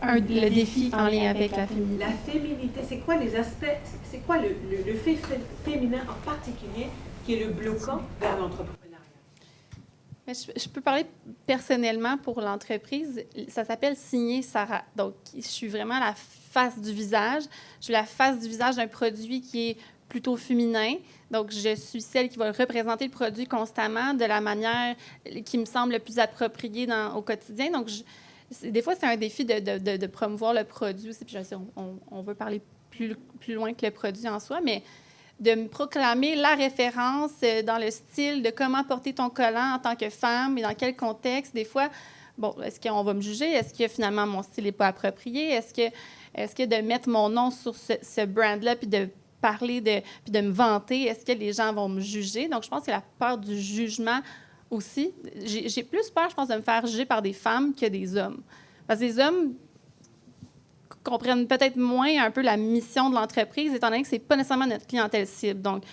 Le défi en lien avec la féminité. La féminité, c'est quoi les aspects, c'est quoi le fait féminin en particulier qui est le bloquant vers l'entrepreneuriat? Mais je peux parler personnellement pour l'entreprise. Ça s'appelle Signer Sarah. Donc, je suis vraiment la face du visage. Je suis la face du visage d'un produit qui est plutôt féminin. Donc, je suis celle qui va représenter le produit constamment de la manière qui me semble le plus appropriée au quotidien. Donc, des fois, c'est un défi de promouvoir le produit aussi. Puis, je sais, on veut parler plus loin que le produit en soi, mais de me proclamer la référence dans le style de comment porter ton collant en tant que femme et dans quel contexte. Des fois, bon, est-ce qu'on va me juger? Est-ce que finalement mon style n'est pas approprié? Est-ce que de mettre mon nom sur ce brand-là puis de parler puis de me vanter, est-ce que les gens vont me juger? Donc, je pense que la peur du jugement aussi. J'ai plus peur, je pense, de me faire juger par des femmes que des hommes. Parce que les hommes comprennent peut-être moins un peu la mission de l'entreprise, étant donné que ce n'est pas nécessairement notre clientèle cible. Donc,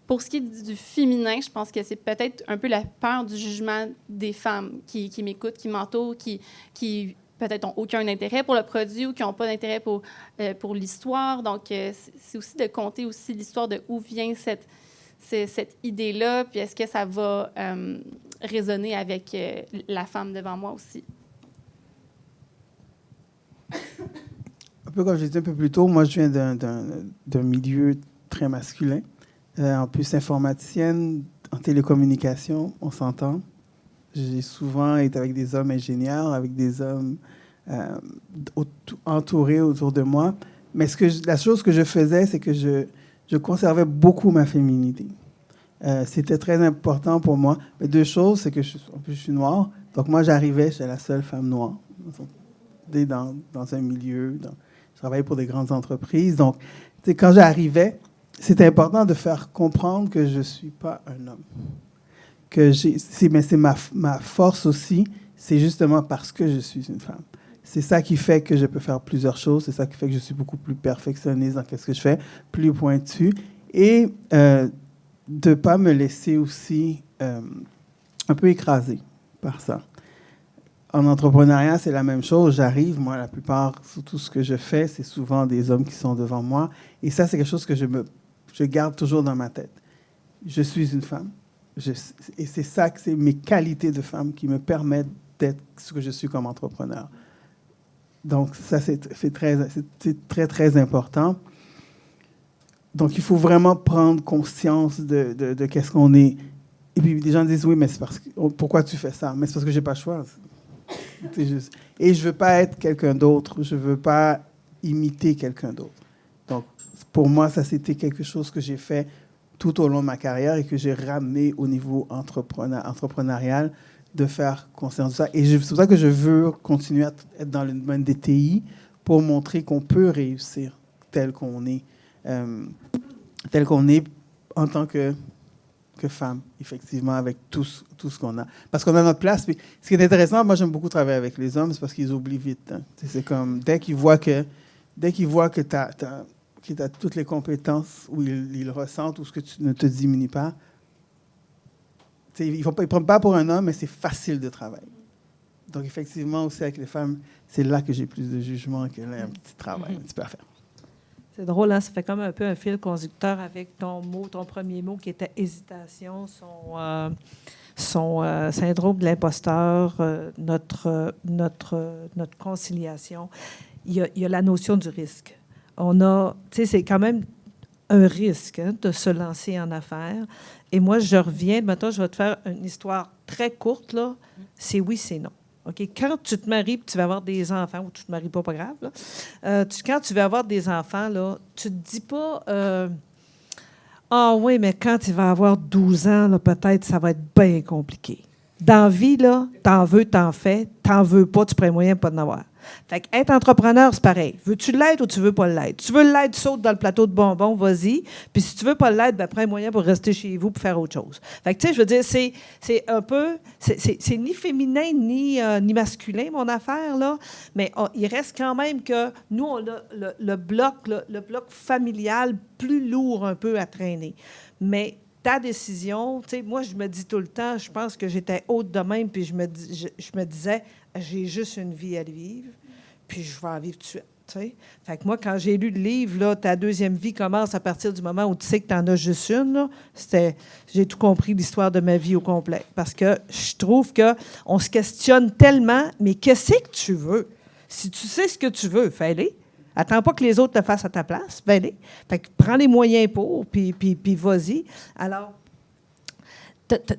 pour ce qui est du féminin, je pense que c'est peut-être un peu la peur du jugement des femmes qui m'écoutent, qui m'entourent, qui peut-être n'ont aucun intérêt pour le produit ou qui n'ont pas d'intérêt pour l'histoire. Donc, c'est aussi de compter aussi l'histoire de où vient cette idée-là, puis est-ce que ça va résonner avec la femme devant moi aussi. Un peu comme je disais un peu plus tôt, moi, je viens d'un milieu très masculin. En plus, informaticienne, en télécommunication, on s'entend. J'ai souvent été avec des hommes ingénieurs, avec des hommes entourés autour de moi. Mais la chose que je faisais, c'est que je conservais beaucoup ma féminité. C'était très important pour moi. Mais deux choses, c'est que je suis noire. Donc, moi, j'étais la seule femme noire dans un milieu. Je travaillais pour des grandes entreprises. Donc, quand j'arrivais, c'était important de faire comprendre que je ne suis pas un homme. Mais c'est ma force aussi, c'est justement parce que je suis une femme. C'est ça qui fait que je peux faire plusieurs choses. C'est ça qui fait que je suis beaucoup plus perfectionniste dans ce que je fais, plus pointu. Et de ne pas me laisser aussi un peu écraser par ça. En entrepreneuriat, c'est la même chose. J'arrive, moi, la plupart, sur tout ce que je fais, c'est souvent des hommes qui sont devant moi. Et ça, c'est quelque chose que je garde toujours dans ma tête. Je suis une femme. Et c'est ça, c'est mes qualités de femme qui me permettent d'être ce que je suis comme entrepreneur. Donc, ça, c'est très, très important. Donc, il faut vraiment prendre conscience de qu'est-ce qu'on est. Et puis, les gens disent, oui, mais c'est parce que, pourquoi tu fais ça? Mais c'est parce que je n'ai pas le choix. C'est juste. Et je ne veux pas être quelqu'un d'autre. Je ne veux pas imiter quelqu'un d'autre. Donc, pour moi, ça, c'était quelque chose que j'ai fait tout au long de ma carrière et que j'ai ramené au niveau entrepreneurial de faire conscience de ça. Et c'est pour ça que je veux continuer à être dans le domaine des TI pour montrer qu'on peut réussir tel qu'on est en tant que femme, effectivement, avec tout ce qu'on a. Parce qu'on a notre place. Puis, ce qui est intéressant, moi, j'aime beaucoup travailler avec les hommes, c'est parce qu'ils oublient vite. Hein. C'est comme, dès qu'ils voient que tu as toutes les compétences, où ils ressentent, ou ce que tu ne te diminues pas, ils ne prennent pas pour un homme, mais c'est facile de travailler. Donc, effectivement, aussi avec les femmes, c'est là que j'ai plus de jugement, qu'il y a un petit travail, un petit peu à faire. C'est drôle, hein? Ça fait comme un peu un fil conducteur avec ton premier mot qui était hésitation, son syndrome de l'imposteur, notre conciliation. Il y a la notion du risque. C'est quand même un risque de se lancer en affaires. Et moi, je reviens, maintenant, je vais te faire une histoire très courte, là. C'est oui, c'est non. OK? Quand tu te maries et tu vas avoir des enfants, ou tu ne te maries pas grave, là, quand tu vas avoir des enfants, là, tu ne te dis pas « Ah oui, mais quand il va avoir 12 ans, là, peut-être ça va être bien compliqué. » Dans la vie, là, t'en veux, t'en fais. T'en veux pas, tu prends moyen pour pas d'en avoir. Fait qu'être entrepreneur, c'est pareil. Veux-tu l'être ou tu veux pas l'être? Tu veux l'être, saute dans le plateau de bonbons, vas-y. Puis si tu veux pas l'être, ben prends moyen pour rester chez vous pour faire autre chose. Fait que, tu sais, je veux dire, c'est un peu... C'est ni féminin ni masculin, mon affaire, là. Mais il reste quand même que nous, on a le bloc familial plus lourd un peu à traîner. Mais ta décision, tu sais, moi, je me dis tout le temps, je pense que j'étais haute de même, puis je me disais, j'ai juste une vie à vivre, puis je vais en vivre tout de suite, tu sais. Fait que moi, quand j'ai lu le livre, là, ta deuxième vie commence à partir du moment où tu sais que tu en as juste une, là, j'ai tout compris l'histoire de ma vie au complet. Parce que je trouve qu'on se questionne tellement, mais qu'est-ce que tu veux? Si tu sais ce que tu veux, fais-le. Attends pas que les autres le fassent à ta place. Fais-le. Fait que prends les moyens pour, puis vas-y. Alors,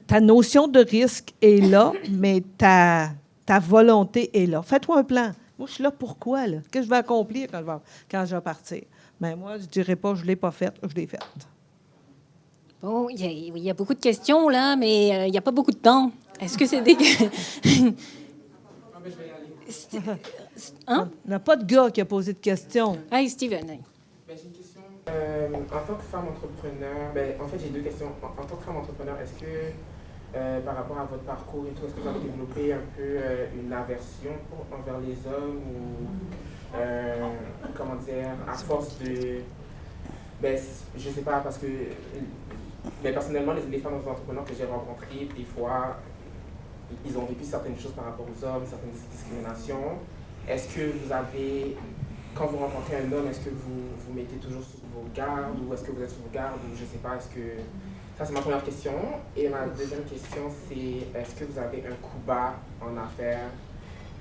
ta notion de risque est là, mais ta volonté est là. Fais-toi un plan. Moi, je suis là pourquoi, là? Qu'est-ce que je vais accomplir quand je vais partir? Mais moi, je ne dirais pas je ne l'ai pas faite, je l'ai faite. Bon, il y a beaucoup de questions, là, mais il n'y a pas beaucoup de temps. Est-ce que c'est des... Hein? Il n'y a pas de gars qui a posé de questions. Hey, Steven. Hey. Ben, j'ai une question. En tant que femme entrepreneur, en fait, j'ai deux questions. En tant que femme entrepreneur, est-ce que, par rapport à votre parcours et tout, est-ce que vous avez développé un peu une aversion envers les hommes ou, comment dire, à force de... je sais pas, parce que personnellement, les femmes entrepreneurs que j'ai rencontrées, des fois, ils ont vécu certaines choses par rapport aux hommes, certaines discriminations. Est-ce que vous avez, quand vous rencontrez un homme, est-ce que vous mettez toujours sous vos gardes ou est-ce que vous êtes sous vos gardes ou je ne sais pas, est-ce que... Ça, c'est ma première question. Et ma deuxième question, c'est est-ce que vous avez un coup bas en affaires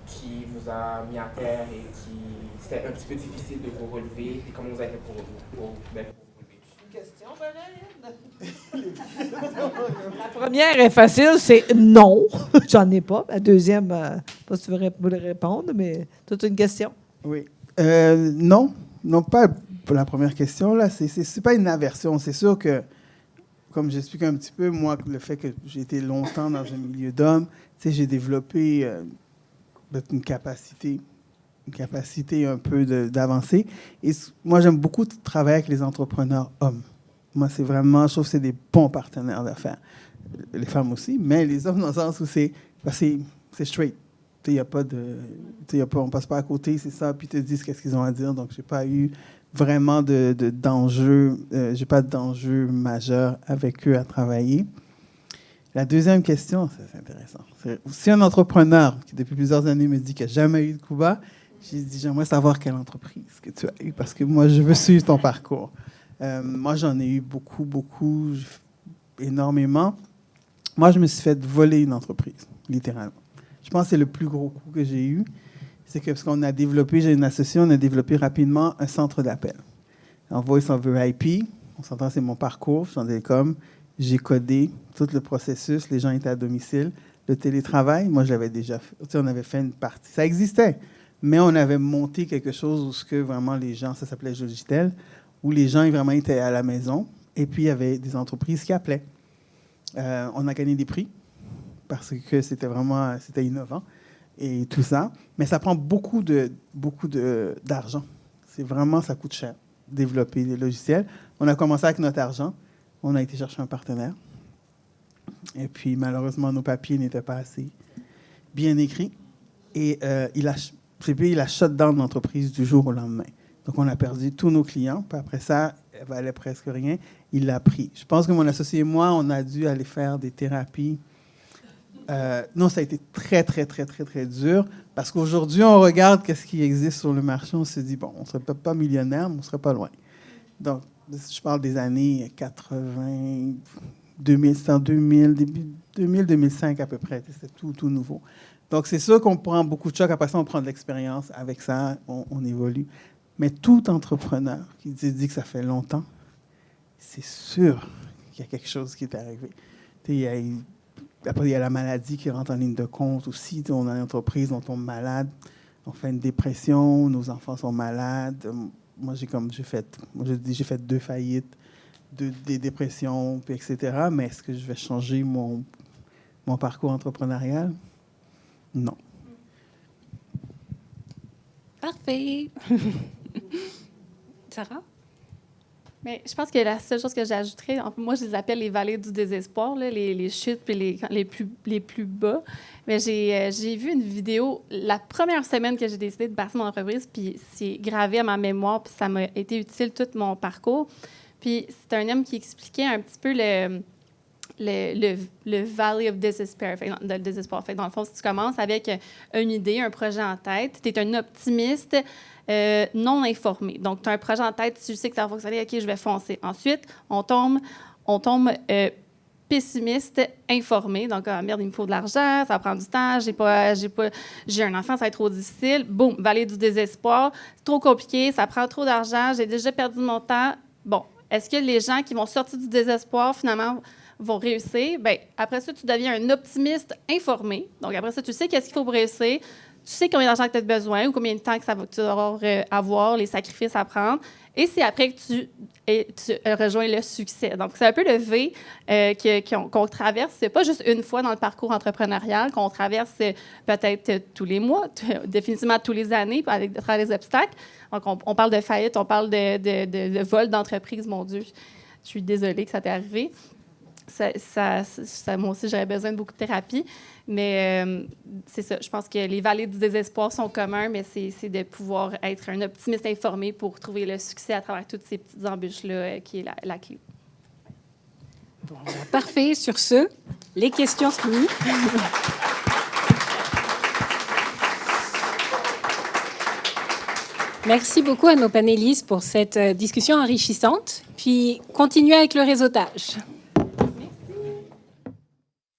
qui vous a mis à terre et qui c'était un petit peu difficile de vous relever et comment vous avez fait pour vous relever? Une question, La première est facile, c'est non. J'en ai pas. La deuxième, pas si tu veux répondre, mais toute une question. Oui. Non, pas pour la première question. Là, c'est pas une aversion. C'est sûr que, comme j'explique un petit peu, moi, le fait que j'ai été longtemps dans un milieu d'hommes, j'ai développé une capacité un peu d'avancer. Et moi, j'aime beaucoup travailler avec les entrepreneurs hommes. Moi, c'est vraiment, je trouve que c'est des bons partenaires d'affaires. Les femmes aussi, mais les hommes dans le sens où c'est straight. Il y a pas de, on passe pas à côté, c'est ça, puis ils te disent qu'est-ce qu'ils ont à dire. Donc, j'ai pas eu vraiment d'enjeu, j'ai pas d'enjeu majeur avec eux à travailler. La deuxième question, c'est intéressant. Si un entrepreneur qui, depuis plusieurs années, me dit qu'il n'a jamais eu de coup bas, j'ai dit, j'aimerais savoir quelle entreprise que tu as eu, parce que moi, je veux suivre ton parcours. Moi, j'en ai eu beaucoup, énormément. Moi, je me suis fait voler une entreprise, littéralement. Je pense que c'est le plus gros coup que j'ai eu. C'est que parce qu'on a développé, j'ai une associée, on a développé rapidement un centre d'appel. En Voice over IP, on s'entend, c'est mon parcours, je suis en télécom. J'ai codé tout le processus, les gens étaient à domicile. Le télétravail, moi, je l'avais déjà fait. On avait fait une partie. Ça existait, mais on avait monté quelque chose où ce que vraiment les gens, ça s'appelait Logitel, où les gens vraiment étaient à la maison. Et puis, il y avait des entreprises qui appelaient. On a gagné des prix parce que c'était innovant et tout ça. Mais ça prend beaucoup d'argent. C'est vraiment, ça coûte cher, développer des logiciels. On a commencé avec notre argent. On a été chercher un partenaire. Et puis, malheureusement, nos papiers n'étaient pas assez bien écrits. Et il a shut down l'entreprise du jour au lendemain. Donc, on a perdu tous nos clients. Puis après ça, elle valait presque rien. Il l'a pris. Je pense que mon associé et moi, on a dû aller faire des thérapies. Non, ça a été très, très, très, très, très dur. Parce qu'aujourd'hui, on regarde qu'est-ce qui existe sur le marché. On se dit, bon, on ne serait peut-être pas millionnaire, mais on ne serait pas loin. Donc, je parle des années 80, 2000, début 2000, 2005 à peu près. C'était tout nouveau. Donc, c'est sûr qu'on prend beaucoup de chocs. Après ça, on prend de l'expérience. Avec ça, on évolue. Mais tout entrepreneur qui dit que ça fait longtemps, c'est sûr qu'il y a quelque chose qui est arrivé. Après, il y a la maladie qui rentre en ligne de compte aussi. On a une entreprise, on tombe malade, on fait une dépression, nos enfants sont malades. Moi, j'ai fait 2 faillites, des dépressions, puis etc. Mais est-ce que je vais changer mon parcours entrepreneurial, non. Parfait. Sarah? Mais je pense que la seule chose que j'ajouterais, moi, je les appelle les vallées du désespoir, là, les chutes puis les plus bas. Mais j'ai vu une vidéo la première semaine que j'ai décidé de partir mon entreprise, puis c'est gravé à ma mémoire, puis ça m'a été utile tout mon parcours. Puis c'est un homme qui expliquait un petit peu le Valley of Despair, le désespoir. Fait, dans le fond, si tu commences avec une idée, un projet en tête, tu es un optimiste non informé. Donc, tu as un projet en tête, tu sais que ça va fonctionner, OK, je vais foncer. Ensuite, on tombe pessimiste informé. Donc, ah, merde, il me faut de l'argent, ça va prendre du temps, j'ai un enfant, ça va être trop difficile. Boum, vallée du désespoir, c'est trop compliqué, ça prend trop d'argent, j'ai déjà perdu mon temps. Bon, est-ce que les gens qui vont sortir du désespoir, finalement, vont réussir? Bien, après ça, tu deviens un optimiste informé. Donc, après ça, tu sais qu'est-ce qu'il faut pour réussir. Tu sais combien d'argent que tu as besoin ou combien de temps que tu vas avoir, les sacrifices à prendre. Et c'est après que tu rejoins le succès. Donc, c'est un peu le V qu'on traverse. Ce n'est pas juste une fois dans le parcours entrepreneurial qu'on traverse peut-être tous les mois, définitivement tous les années, avec à travers les obstacles. Donc, on parle de faillite, on parle de vol d'entreprise. Mon Dieu, je suis désolée que ça t'est arrivé. Moi aussi, j'aurais besoin de beaucoup de thérapie. Mais c'est ça. Je pense que les vallées du désespoir sont communs, mais c'est de pouvoir être un optimiste informé pour trouver le succès à travers toutes ces petites embûches-là qui est la clé. Bon, parfait. Sur ce, les questions sont finies. Merci beaucoup à nos panélistes pour cette discussion enrichissante. Puis, continuez avec le réseautage.